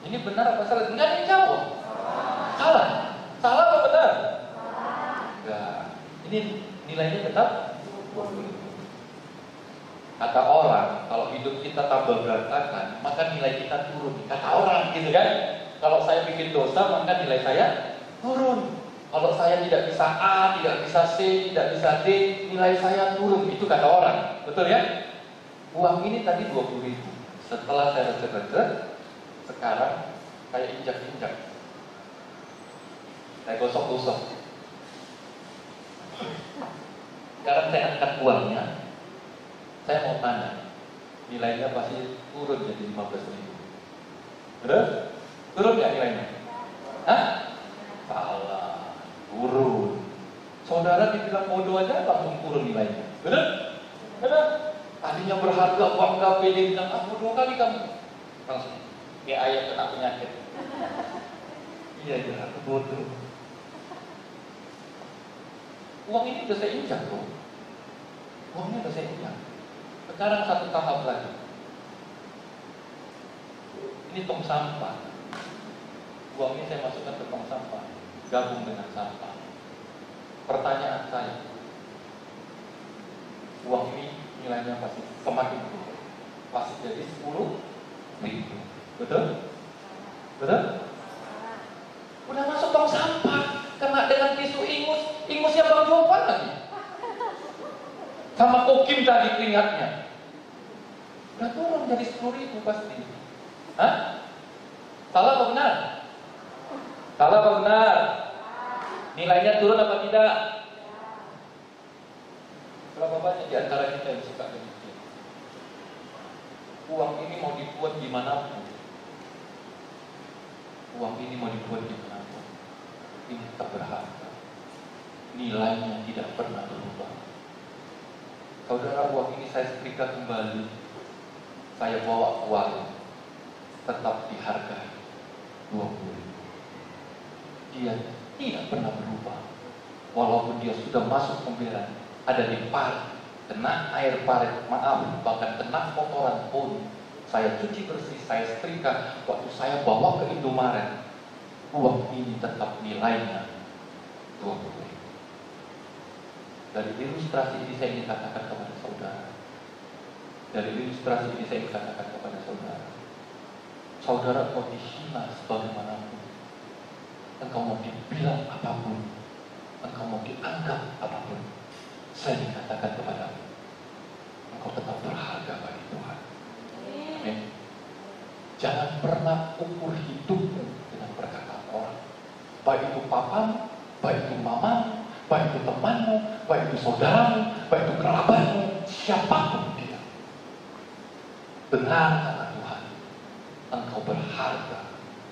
Ini benar apa salah? Enggak ada yang jawab. Salah. Salah apa benar? Enggak. Ini nilainya tetap 20.000. Kata orang, kalau hidup kita tambah berantakan, maka nilai kita turun. Kata orang gitu kan. Kalau saya bikin dosa, maka nilai saya turun. Kalau saya tidak bisa A, tidak bisa C, tidak bisa D, nilai saya turun. Itu kata orang. Betul ya? Uang ini tadi 20.000. Setelah saya reset-reset, sekarang saya injak-injak. Saya gosok-gosok. Sekarang saya angkat uangnya. Saya mau tanya, nilainya pasti turun jadi 15.000. Betul? Turun nggak nilainya? Hah? Salah, turun. Saudara dibilang bodoh aja langsung turun nilainya. Benar? Benar? Tadinya berharga, bangga, pede, bilang, bodoh kali kamu. Langsung, kayak ayam kena penyakit. Iya, aku bodoh. Uang ini udah saya injak loh. Uangnya udah saya injak. Sekarang satu tahap lagi. Ini tong sampah. Uangnya saya masukkan ke tong sampah. Gabung dengan sampah. Pertanyaan saya, uang ini nilainya pasti semakin turun. Pasti jadi 10.000. Betul? Betul? Udah masuk tong sampah, kena dengan tisu ingusnya Bang Jopan lagi. Sama kokim tadi keringatnya. Udah turun jadi 10.000 pasti. Hah? Salah apa benar? Salah apa benar? Nilainya turun apa tidak? Berapa banyak di antara kita yang suka demikian? Uang ini mau dibuat dimanapun. Uang ini mau dibuat dimanapun. Ini tetap berharga. Nilainya tidak pernah berubah. Saudara, uang ini saya setrika kembali. Saya bawa ke warung. Tetap dihargai 20.000. Dia tidak pernah berubah. Walaupun dia sudah masuk pembelan, ada di parit, kena air parit, maaf, bahkan kena kotoran pun, saya cuci bersih, saya setrika. Waktu saya bawa ke Indomaret, uang ini tetap nilainya 20.000. Dari ilustrasi ini saya ingin katakan kepada saudara. Dari ilustrasi ini saya ingin katakan kepada saudara. Saudara mau dihina sebagaimanapun, engkau mau dibilang apapun, engkau mau dianggap apapun, saya ingin katakan kepadamu, engkau tetap berharga bagi Tuhan. Amin. Jangan pernah ukur hidupmu dengan perkataan orang. Baik itu papamu, baik itu mamamu, baik itu temanmu, baik itu saudaramu, baik itu kerabatmu, siapapun dia. Benar kata Tuhan, engkau berharga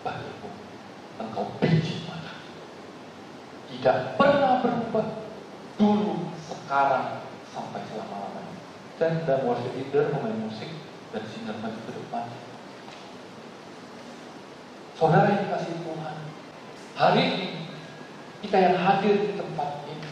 bagiku, engkau biji mata. Tidak pernah berubah, dulu, sekarang, sampai selama-lamanya. Dan worship leader, pemain musik, dan singer maju ke depan. Saudara yang dikasihi Tuhan, hari ini kita yang hadir di tempat ini,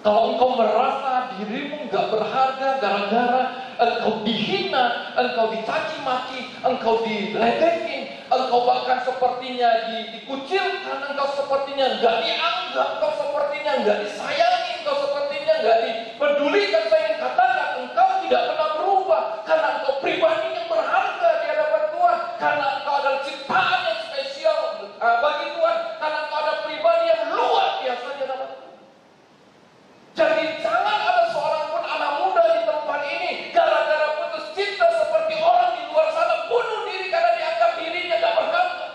kalau engkau merasa dirimu gak berharga gara-gara engkau dihina, engkau dicaci maki, engkau diledekin, engkau bahkan sepertinya dikucilkan, engkau sepertinya gak dianggap, engkau sepertinya gak disayangi, engkau sepertinya gak dipedulikan, saya ingin katakan engkau tidak pernah berubah, karena engkau pribadi yang berharga di hadapan Tuhan, karena engkau adalah ciptaan yang spesial bagi Tuhan, karena engkau adalah pribadi yang luar biasa di hadapan Tuhan. Jadi jangan ada seorang pun anak muda di tempat ini gara-gara putus cinta seperti orang di luar sana bunuh diri karena dianggap dirinya gak berharga.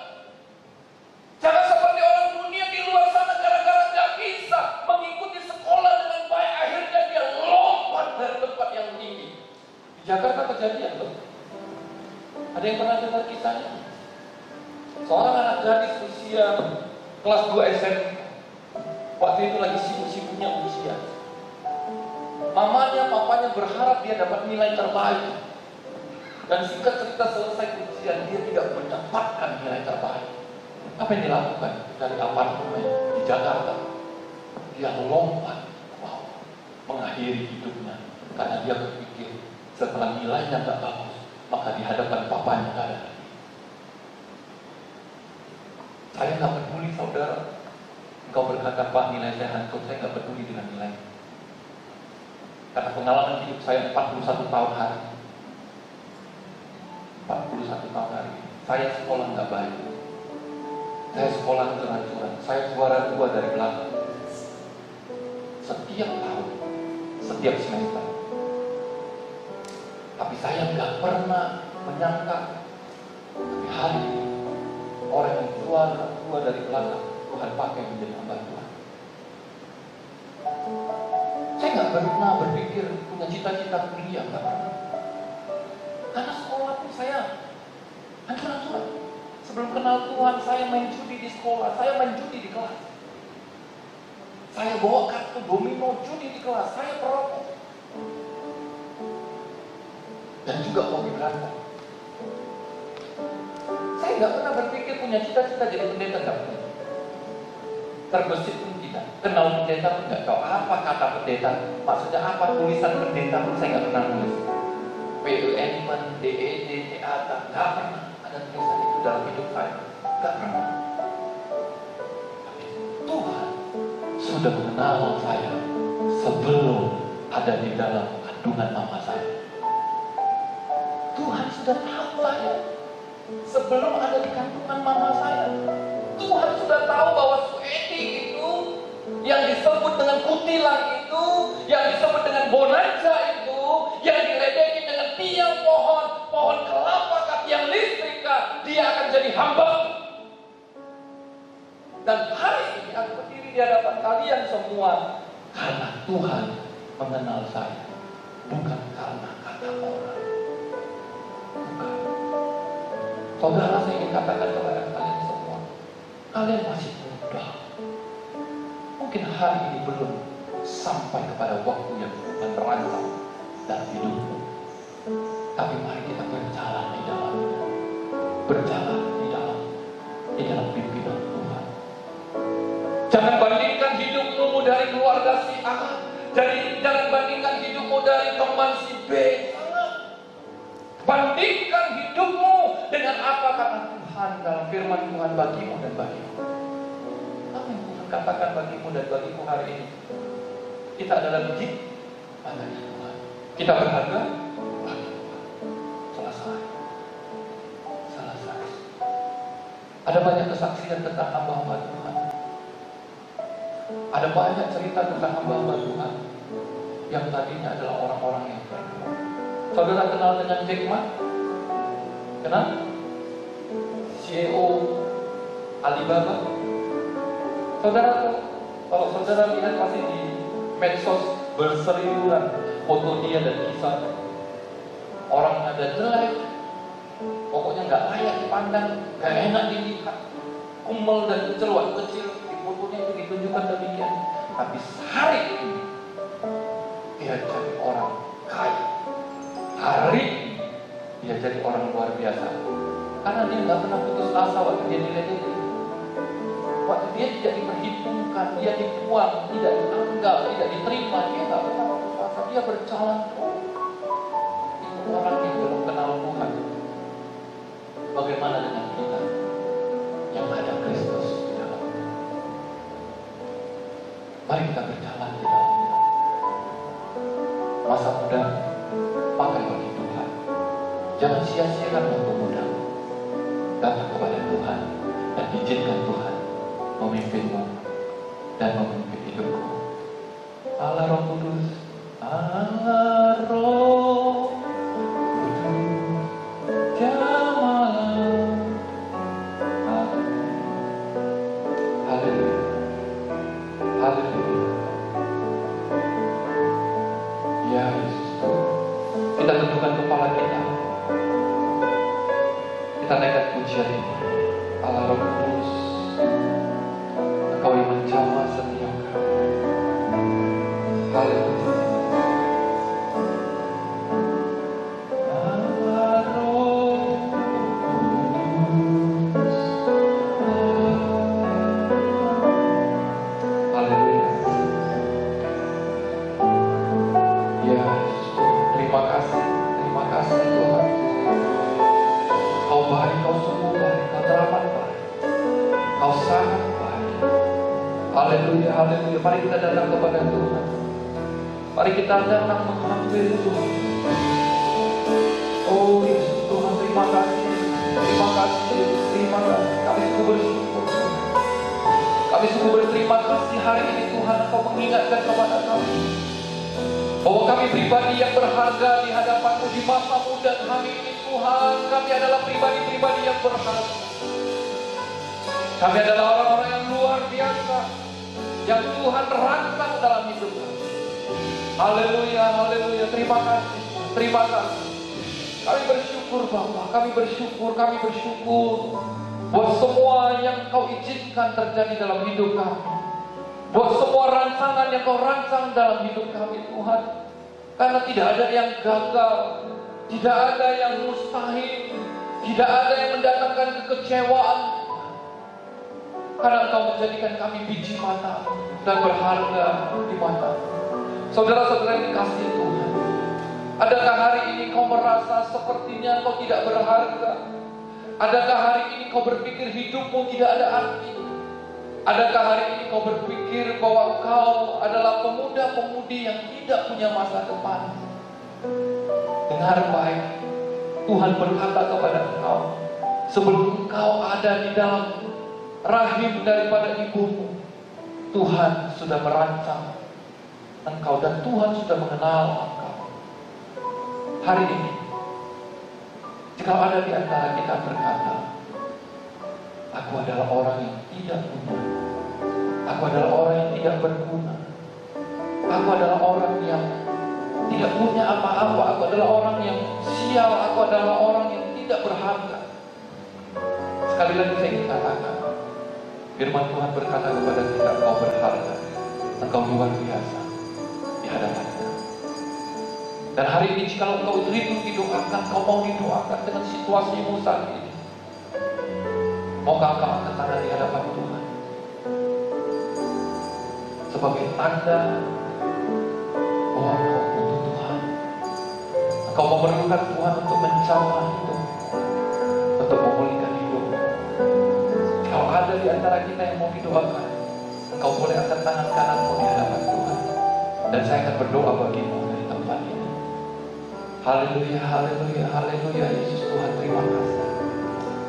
Jangan seperti orang dunia di luar sana gara-gara gak bisa mengikuti sekolah dengan baik, akhirnya dia lompat dari tempat yang tinggi. Di Jakarta kejadian loh. Ada yang pernah dengar kisahnya? Seorang anak gadis usia kelas 2 SMP. Waktu itu lagi sibuk-sibuknya ujian. Mamanya, papanya berharap dia dapat nilai terbaik. Dan singkat cerita selesai ujian, dia tidak mendapatkan nilai terbaik. Apa yang dilakukan? Dari apartemen di Jakarta, dia lompat ke bawah, mengakhiri hidupnya. Karena dia berpikir, setelah nilainya tak bagus, maka di hadapan papanya gak ada. Saya gak peduli saudara. Engkau berkata, Pak, nilai saya hancur, saya gak peduli dengan nilai. Karena pengalaman hidup saya 41 tahun hari. 41 tahun hari. Saya sekolah gak baik. Saya sekolah hancur-hancuran. Saya juara 2 dari belakang. Setiap tahun, setiap semester. Tapi saya gak pernah menyangka, tapi hari ini orang yang juara 2 dari belakang Tuhan pakai menjadi hamba Tuhan. Saya nggak pernah berpikir punya cita-cita kuliah, nggak pernah. Karena sekolah pun saya hancur-hancuran. Sebelum kenal Tuhan, saya main judi di sekolah, saya main judi di kelas. Saya bawa kartu domino judi di kelas, saya perokok. Dan juga hobi berantem. Saya nggak pernah berpikir punya cita-cita jadi pendeta, nggak pernah. Terbesit pun tidak. Kenal pendeta pun nggak tahu apa kata pendeta. Maksudnya apa tulisan pendeta pun saya nggak pernah nulis. PEN, DED, teater, nggak pernah ada tulisan itu dalam hidup saya. Nggak pernah. Tapi Tuhan sudah mengenal saya sebelum ada di dalam kandungan mama saya. Tuhan sudah tahu saya sebelum ada di kandungan mama saya. Tuhan sudah tahu bahwa Sueti itu, yang disebut dengan kutilang itu, yang disebut dengan bonanza itu, yang diledekin dengan tiang pohon kelapa kaki yang listrika, dia akan jadi hamba. Dan hari ini aku berdiri di hadapan kalian semua karena Tuhan mengenal saya, bukan karena kata orang. Bukan. Saudara, saya ingin katakan kepada kalian semua, kalian masih muda. Mungkin hari ini belum sampai kepada waktu yang merancang dalam hidupmu. Tapi mari kita berjalan di dalamnya. Berjalan di dalam pimpinan Tuhan. Jangan bandingkan hidupmu dari keluarga si A. Jangan bandingkan hidupmu dari teman si B. Bandingkan hidupmu dengan apa kata Tuhan dalam firman Tuhan bagimu dan bagimu. Apa yang Tuhan katakan bagimu dan bagimu hari ini? Kita adalah biji matanya Tuhan. Kita berharga bagi Tuhan. Selesai. Ada banyak kesaksian tentang hamba-hamba Tuhan. Ada banyak cerita tentang hamba-hamba Tuhan yang tadinya adalah orang-orang yang berdoa. Saudara kenal dengan Jack Ma? Kenal? CEO Alibaba. Saudara tahu? Kalau saudara lihat pasti di medsos berseliweran foto dia dan kisah. Orang ada jelek, pokoknya nggak layak dipandang, nggak enak dilihat, kumel dan celuak kecil di fotonya itu ditunjukkan demikian. Tapi hari ini dia jadi orang kaya. Hari ini dia jadi orang luar biasa. Karena dia nggak pernah putus asa waktu dia diledeki. Waktu dia tidak diperhitungkan, dia dibuang, tidak dianggap, tidak diterima, dia nggak pernah putus asa. Dia berjalan terus. Itu orang yang belum kenal Tuhan. Bagaimana dengan kita yang ada Kristus di dalamnya? Mari kita berjalan di dalamnya. Masa muda pakai bagi Tuhan. Jangan sia-siakan waktu muda. Datang kepada Tuhan dan izinkan Tuhan memimpinmu dan memimpin hidupmu. Allah Roh Kudus, Allah Roh Kudus, jamalah. Haleluya, haleluya. Ya Yesus Tuhan, kita tundukkan kepala kita. Kita naikkan pujian ini. Allah Roh Kudus, Engkau yang menjamah setiap kami. Haleluya. Allah Roh Kudus. Haleluya. Ya Yesus, terima kasih Tuhan. Kau baik, kau sungguh baik, kau teramat baik, kau sangat baik. Haleluya, haleluya. Mari kita datang kepada Tuhan. Mari kita datang mengambil Tuhan. Oh Yesus Tuhan, terima kasih. Terima kasih, terima kasih. Kami sungguh bersyukur. Kami sungguh berterima kasih hari ini Tuhan, Kau mengingatkan kepada kami bahwa kami pribadi yang berharga di hadapan-Mu di masa muda kami ini Tuhan. Kami adalah pribadi-pribadi yang berharga. Kami adalah orang-orang yang luar biasa, yang Tuhan rancang dalam hidup kami. Haleluya, haleluya. Terima kasih, terima kasih. Kami bersyukur Bapa, kami bersyukur, kami bersyukur. buat semua yang Kau izinkan terjadi dalam hidup kami, buat semua rancangan yang Kau rancang dalam hidup kami Tuhan. Karena tidak ada yang gagal, tidak ada yang mustahil, tidak ada yang mendatangkan kekecewaan. Karena Engkau menjadikan kami biji mata dan berharga di mata. Saudara-saudara yang dikasihi Tuhan, adakah hari ini kau merasa sepertinya kau tidak berharga? Adakah hari ini kau berpikir hidupmu tidak ada arti? Adakah hari ini kau berpikir bahwa kau adalah pemuda-pemudi yang tidak punya masa depan? Dengar baik, Tuhan berkata kepada engkau, sebelum engkau ada di dalam rahim daripada ibumu, Tuhan sudah merancang engkau dan Tuhan sudah mengenal engkau. Hari ini, jika ada di antara kita berkata, aku adalah orang yang tidak punya, aku adalah orang yang tidak berguna, aku adalah orang yang tidak punya apa-apa, aku adalah orang yang sial, aku adalah orang yang tidak berharga. Sekali lagi saya ingin katakan, firman Tuhan berkata kepada kita, engkau berharga, engkau luar biasa di hadapan-Nya. Dan hari ini jika engkau rindu didoakan, kau mau didoakan dengan situasimu saat ini, maukah engkau angkat tangan di hadapan Tuhan sebagai tanda bahwa engkau butuh Tuhan, engkau memerlukan Tuhan untuk menjamah hidup, untuk memulihkan hidup. Kalau ada di antara kita yang mau didoakan, engkau boleh angkat tangan kananmu di hadapan Tuhan, dan saya akan berdoa bagimu dari tempat ini. Haleluya, haleluya, haleluya. Yesus Tuhan, terima kasih.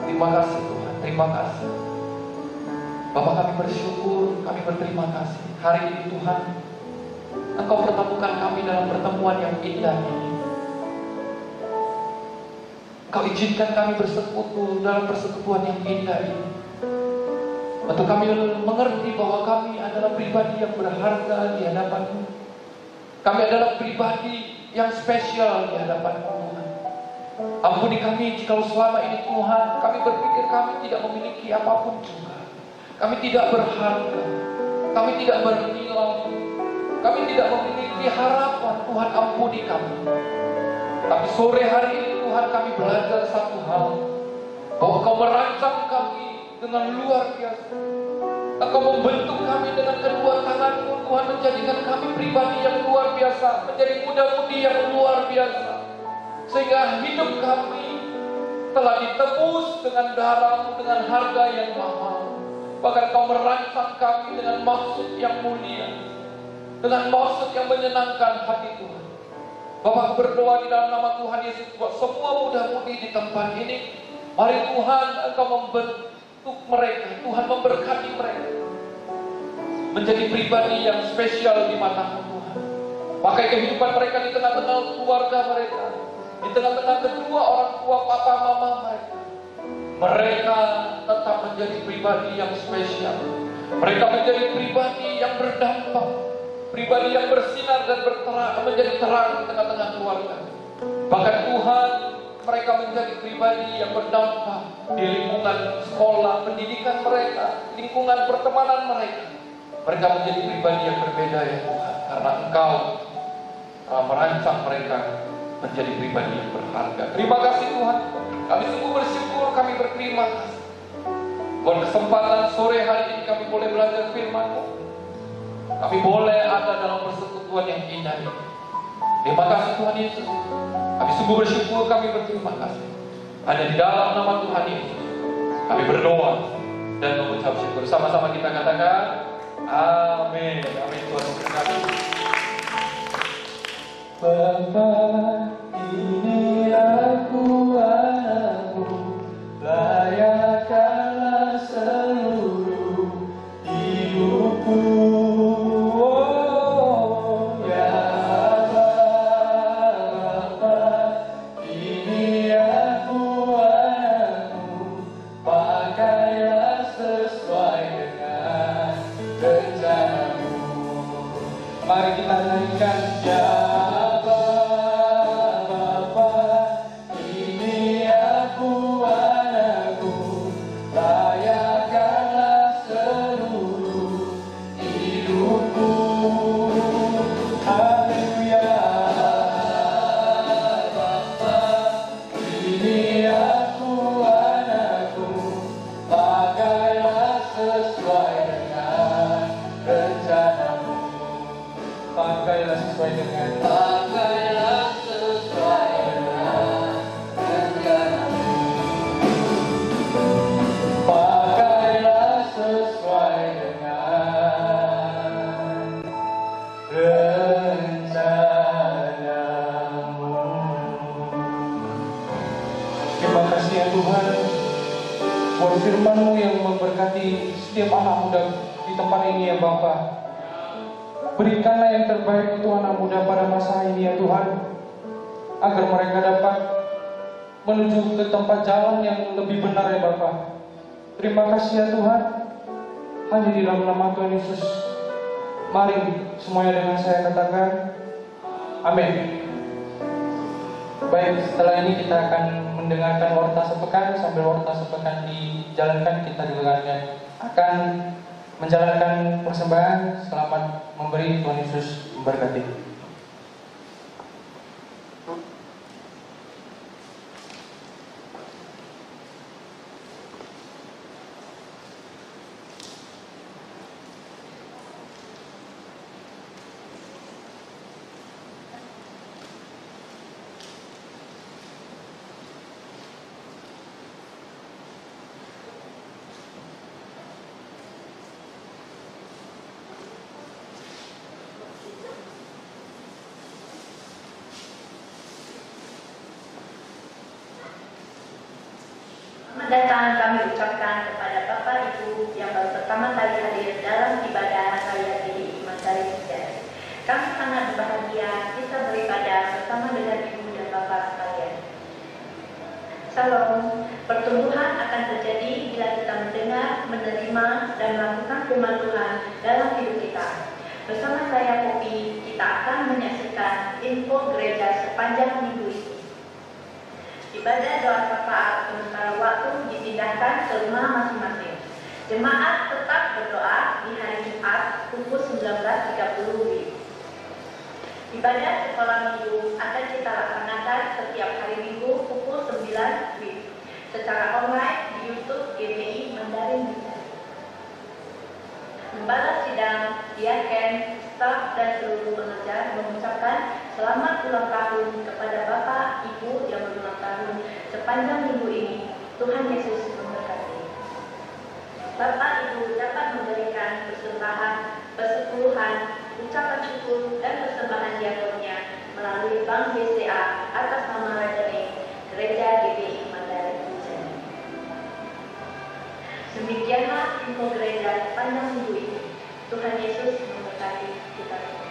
Terima kasih Tuhan, terima kasih. Bapak, kami bersyukur, kami berterima kasih. Hari ini Tuhan, Engkau pertemukan kami dalam pertemuan yang indah ini. Engkau izinkan kami bersekutu dalam persekutuan yang indah ini. Untuk kami mengerti bahwa kami adalah pribadi yang berharga di hadapan-Mu. Kami adalah pribadi yang spesial di hadapan-Mu Tuhan. Ampuni kami jika selama ini Tuhan, kami berpikir kami tidak memiliki apapun juga. Kami tidak berharga, kami tidak bernilai, kami tidak memiliki harapan. Tuhan, ampuni kami. Tapi sore hari ini Tuhan, kami belajar satu hal, bahwa Engkau merancang kami dengan luar biasa. Engkau membentuk kami dengan kedua tangan-Mu Tuhan, menjadikan kami pribadi yang luar biasa, menjadi muda-mudi yang luar biasa, sehingga hidup kami telah ditebus dengan darah-Mu, dengan harga yang mahal. Bahkan Kau merancang kami dengan maksud yang mulia, dengan maksud yang menyenangkan hati Tuhan. Bapak, berdoa di dalam nama Tuhan Yesus buat semua muda-mudi di tempat ini. Mari Tuhan, Engkau membentuk mereka, Tuhan memberkati mereka menjadi pribadi yang spesial di mata-Mu Tuhan. Pakai kehidupan mereka di tengah-tengah keluarga mereka, di tengah-tengah kedua orang tua, papa mama mereka. Mereka tetap menjadi pribadi yang spesial. Mereka menjadi pribadi yang berdampak, pribadi yang bersinar dan berterang, menjadi terang di tengah-tengah keluarga. Bahkan Tuhan, mereka menjadi pribadi yang berdampak di lingkungan sekolah, pendidikan mereka, lingkungan pertemanan mereka. Mereka menjadi pribadi yang berbeda ya Tuhan, karena Engkau merancang mereka menjadi pribadi yang berharga. Terima kasih Tuhan, kami sungguh bersyukur, kami berterima kasih buat kesempatan sore hari ini kami boleh belajar firman-Mu. Kami boleh ada dalam persekutuan yang indah ini. Terima kasih Tuhan Yesus. Kami sungguh bersyukur, kami berterima kasih. Hanya di dalam nama Tuhan Yesus kami berdoa dan mengucap syukur. Sama-sama kita katakan amin. Amin. Tuhan memberkati. Bapa, ini aku anakmu, layakkanlah seluruh hidupku. Oh, ya Bapa, ini aku anakmu, pakailah sesuai dengan rencanamu. Mari kita nyanyikan ya. Bye. sesuai dengan Pakailah sesuai dengan rencanamu. pakailah sesuai dengan rencanamu. Terima kasih ya Tuhan buat firman-Mu yang memberkati setiap anak muda di tempat ini ya Bapa. Berikanlah yang terbaik untuk anak muda pada masa ini ya Tuhan, agar mereka dapat menuju ke tempat jalan yang lebih benar ya Bapa. Terima kasih ya Tuhan. Hanya di dalam nama Tuhan Yesus, mari semuanya dengan saya katakan amin. Baik, setelah ini kita akan mendengarkan warta sepekan. Sambil warta sepekan dijalankan, kita juga akan menjalankan persembahan. Selamat memberi, Tuhan Yesus memberkati. Datang kami ucapkan kepada Bapak Ibu yang baru pertama kali hadir dalam ibadah raya di Imantari Sejati. Kami sangat berbahagia bisa beribadah bersama dengan Ibu dan Bapak sekalian. Shalom. Pertumbuhan akan terjadi bila kita mendengar, menerima, dan melakukan firman Tuhan dalam hidup kita. Bersama saya Poppy, kita akan menyaksikan info gereja sepanjang minggu ini. Ibadah doa syafaat sementara waktu dipindahkan ke rumah masing-masing. Jemaat tetap berdoa di hari Jumat pukul 19.30 WIB. Ibadah sekolah minggu akan kita laksanakan setiap hari Minggu pukul 9 WIB secara online di YouTube GBI Mandarin Bisa. Gembala sidang, diaken, staf dan seluruh pekerja mengucapkan selamat ulang tahun kepada Bapak, Ibu yang berulang tahun sepanjang minggu ini. Tuhan Yesus memberkati. Bapak, Ibu dapat memberikan persembahan, persepuluhan, ucapan syukur dan persembahan diakonnya melalui Bank BCA atas nama rekening Gereja GBI Mandarin Bisa. Demikianlah info gereja sepanjang minggu ini. Tuhan Yesus memberkati kita semua.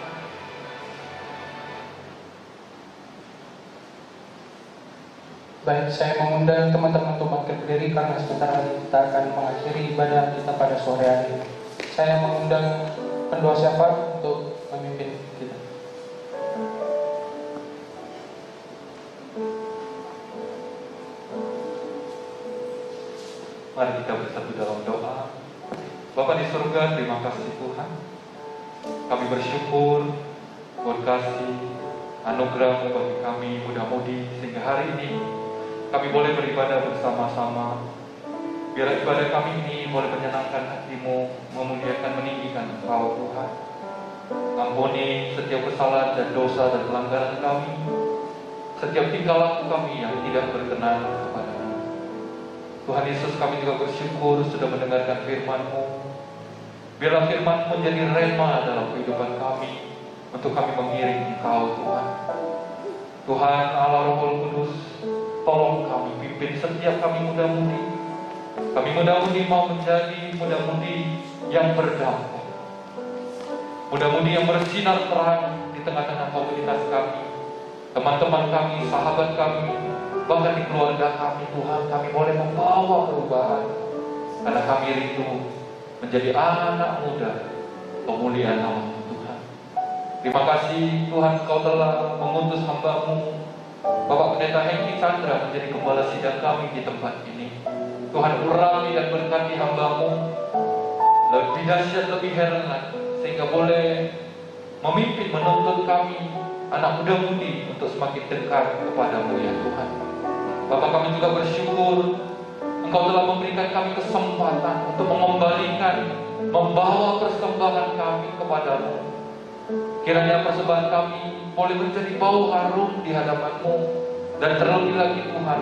Baik, saya mengundang teman-teman untuk bangkit berdiri karena sebentar lagi kita akan mengakhiri ibadah kita pada sore hari. Saya mengundang pendua syafaat untuk memimpin kita. Mari kita bersatu dalam doa. Bapa di surga, terima kasih Tuhan. Kami bersyukur buat kasih anugerah bagi kami muda-mudi sehingga hari ini kami boleh beribadah bersama-sama. Biar ibadah kami ini boleh menyenangkan hati-Mu, memuliakan, meninggikan Engkau Tuhan. Ampuni setiap kesalahan dan dosa dan pelanggaran kami, setiap tingkah laku kami yang tidak berkenan kepada-Mu. Tuhan Yesus, kami juga bersyukur sudah mendengarkan firman-Mu. Biarlah firman-Mu menjadi rema dalam kehidupan kami, untuk kami mengiring Engkau Tuhan. Tuhan Allah Roh Kudus, tolong kami, pimpin setiap kami muda-mudi. Kami muda-mudi mau menjadi muda-mudi yang berdampak, muda-mudi yang bersinar terang di tengah-tengah komunitas kami, teman-teman kami, sahabat kami, bahkan di keluarga kami. Tuhan, kami boleh membawa perubahan karena kami rindu menjadi anak muda pemulihan nama Tuhan. Terima kasih Tuhan, Kau telah mengutus hamba-Mu Bapak Pendeta Hengki Chandra menjadi gembala sidang kami di tempat ini. Tuhan, urapi dan berkati hamba-Mu lebih dahsyat, lebih heran lagi, sehingga boleh memimpin, menuntut kami anak muda-mudi untuk semakin dekat kepada-Mu ya Tuhan. Bapak, kami juga bersyukur Engkau telah memberikan kami kesempatan untuk mengembalikan, membawa persembahan kami kepada-Mu. Kiranya persembahan kami boleh menjadi bau harum di hadapan-Mu. Dan terlebih lagi Tuhan,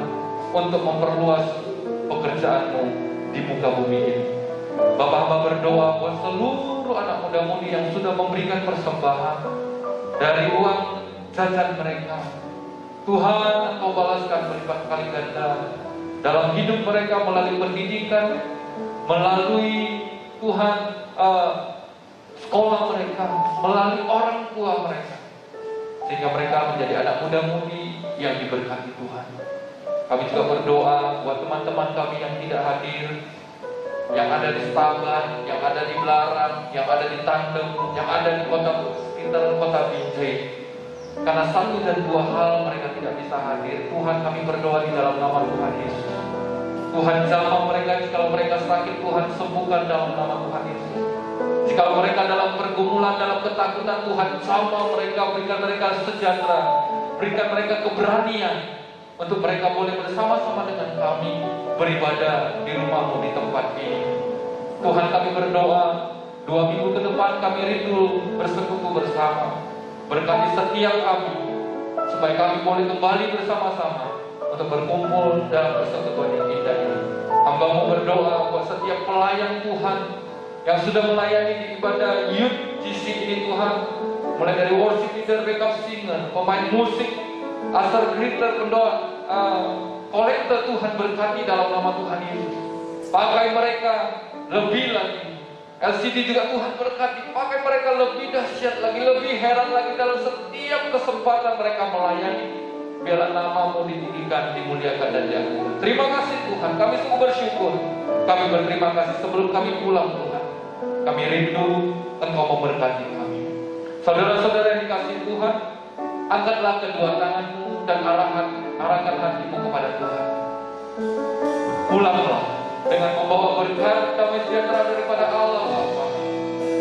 untuk memperluas pekerjaan-Mu di muka bumi ini. Bapak hamba berdoa buat seluruh anak muda-mudi yang sudah memberikan persembahan dari uang jajan mereka. Tuhan, Engkau balaskan berlipat kali ganda dalam hidup mereka melalui pendidikan, melalui Tuhan sekolah mereka, melalui orang tua mereka, sehingga mereka menjadi anak muda-mudi yang diberkati Tuhan. Kami juga berdoa buat teman-teman kami yang tidak hadir, yang ada di Setaban, yang ada di Belarang, yang ada di Tandem, yang ada di sekitar kota Binjai. Karena satu dan dua hal mereka tidak bisa hadir. Tuhan, kami berdoa di dalam nama Tuhan Yesus. Tuhan, jamah mereka, jika mereka sakit, Tuhan sembuhkan dalam nama Tuhan Yesus. Jika mereka dalam pergumulan, dalam ketakutan, Tuhan jamah mereka, berikan mereka sejahtera, berikan mereka keberanian untuk mereka boleh bersama-sama dengan kami beribadah di rumah-Mu di tempat ini. Tuhan, kami berdoa 2 minggu ke depan kami rindu bersekutu bersama. Berkati setiap kami supaya kami boleh kembali bersama-sama untuk berkumpul dalam persekutuan yang indah ini. Hamba-Mu berdoa buat setiap pelayan Tuhan yang sudah melayani di ibadah Youth GC ini Tuhan, mulai dari worship leader, backup singer, pemain musik, asar greeter, pendoa, kolektor, Tuhan berkati dalam nama Tuhan Yesus. Pakai mereka lebih lagi. LCD juga Tuhan berkati, pakai mereka lebih dahsyat lagi, lebih heran lagi dalam setiap kesempatan mereka melayani. Biarlah nama-Mu ditinggikan, dimuliakan dan diagunkan. Terima kasih Tuhan, kami sungguh bersyukur. Kami berterima kasih sebelum kami pulang Tuhan. Kami rindu Engkau memberkati kami. Saudara-saudara yang dikasihi Tuhan, angkatlah kedua tangan-Mu dan arahkan hatimu kepada Tuhan. Pulanglah dengan membawa berkat damai sejahtera daripada Allah Bapa,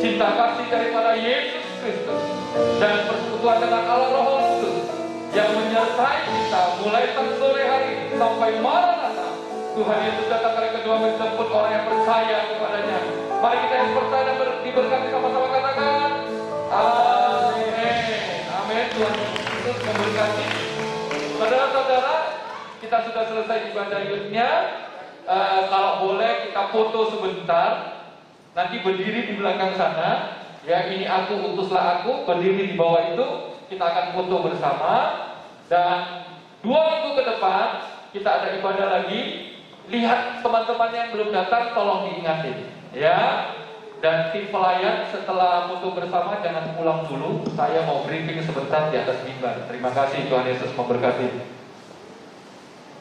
cinta kasih daripada Yesus Kristus, dan persekutuan dengan Allah Roh Kudus yang menyertai kita mulai sore hari ini sampai Maranatha. Tuhan Yesus datang kali kedua menjemput orang yang percaya kepadanya. Mari kita yang percaya dan diberkati sama-sama, katakan amin. Amin. Tuhan Yesus memberkati. Saudara-saudara, kita sudah selesai ibadah youth-nya. Kalau boleh kita foto sebentar. Nanti berdiri di belakang sana. Ya, ini aku, utuslah aku. Berdiri di bawah itu. Kita akan foto bersama. Dan 2 minggu ke depan kita ada ibadah lagi. Lihat teman-teman yang belum datang, tolong diingatin, ya. Dan tim pelayan setelah foto bersama jangan pulang dulu. Saya mau briefing sebentar di atas mimbar. Terima kasih, Tuhan Yesus memberkati.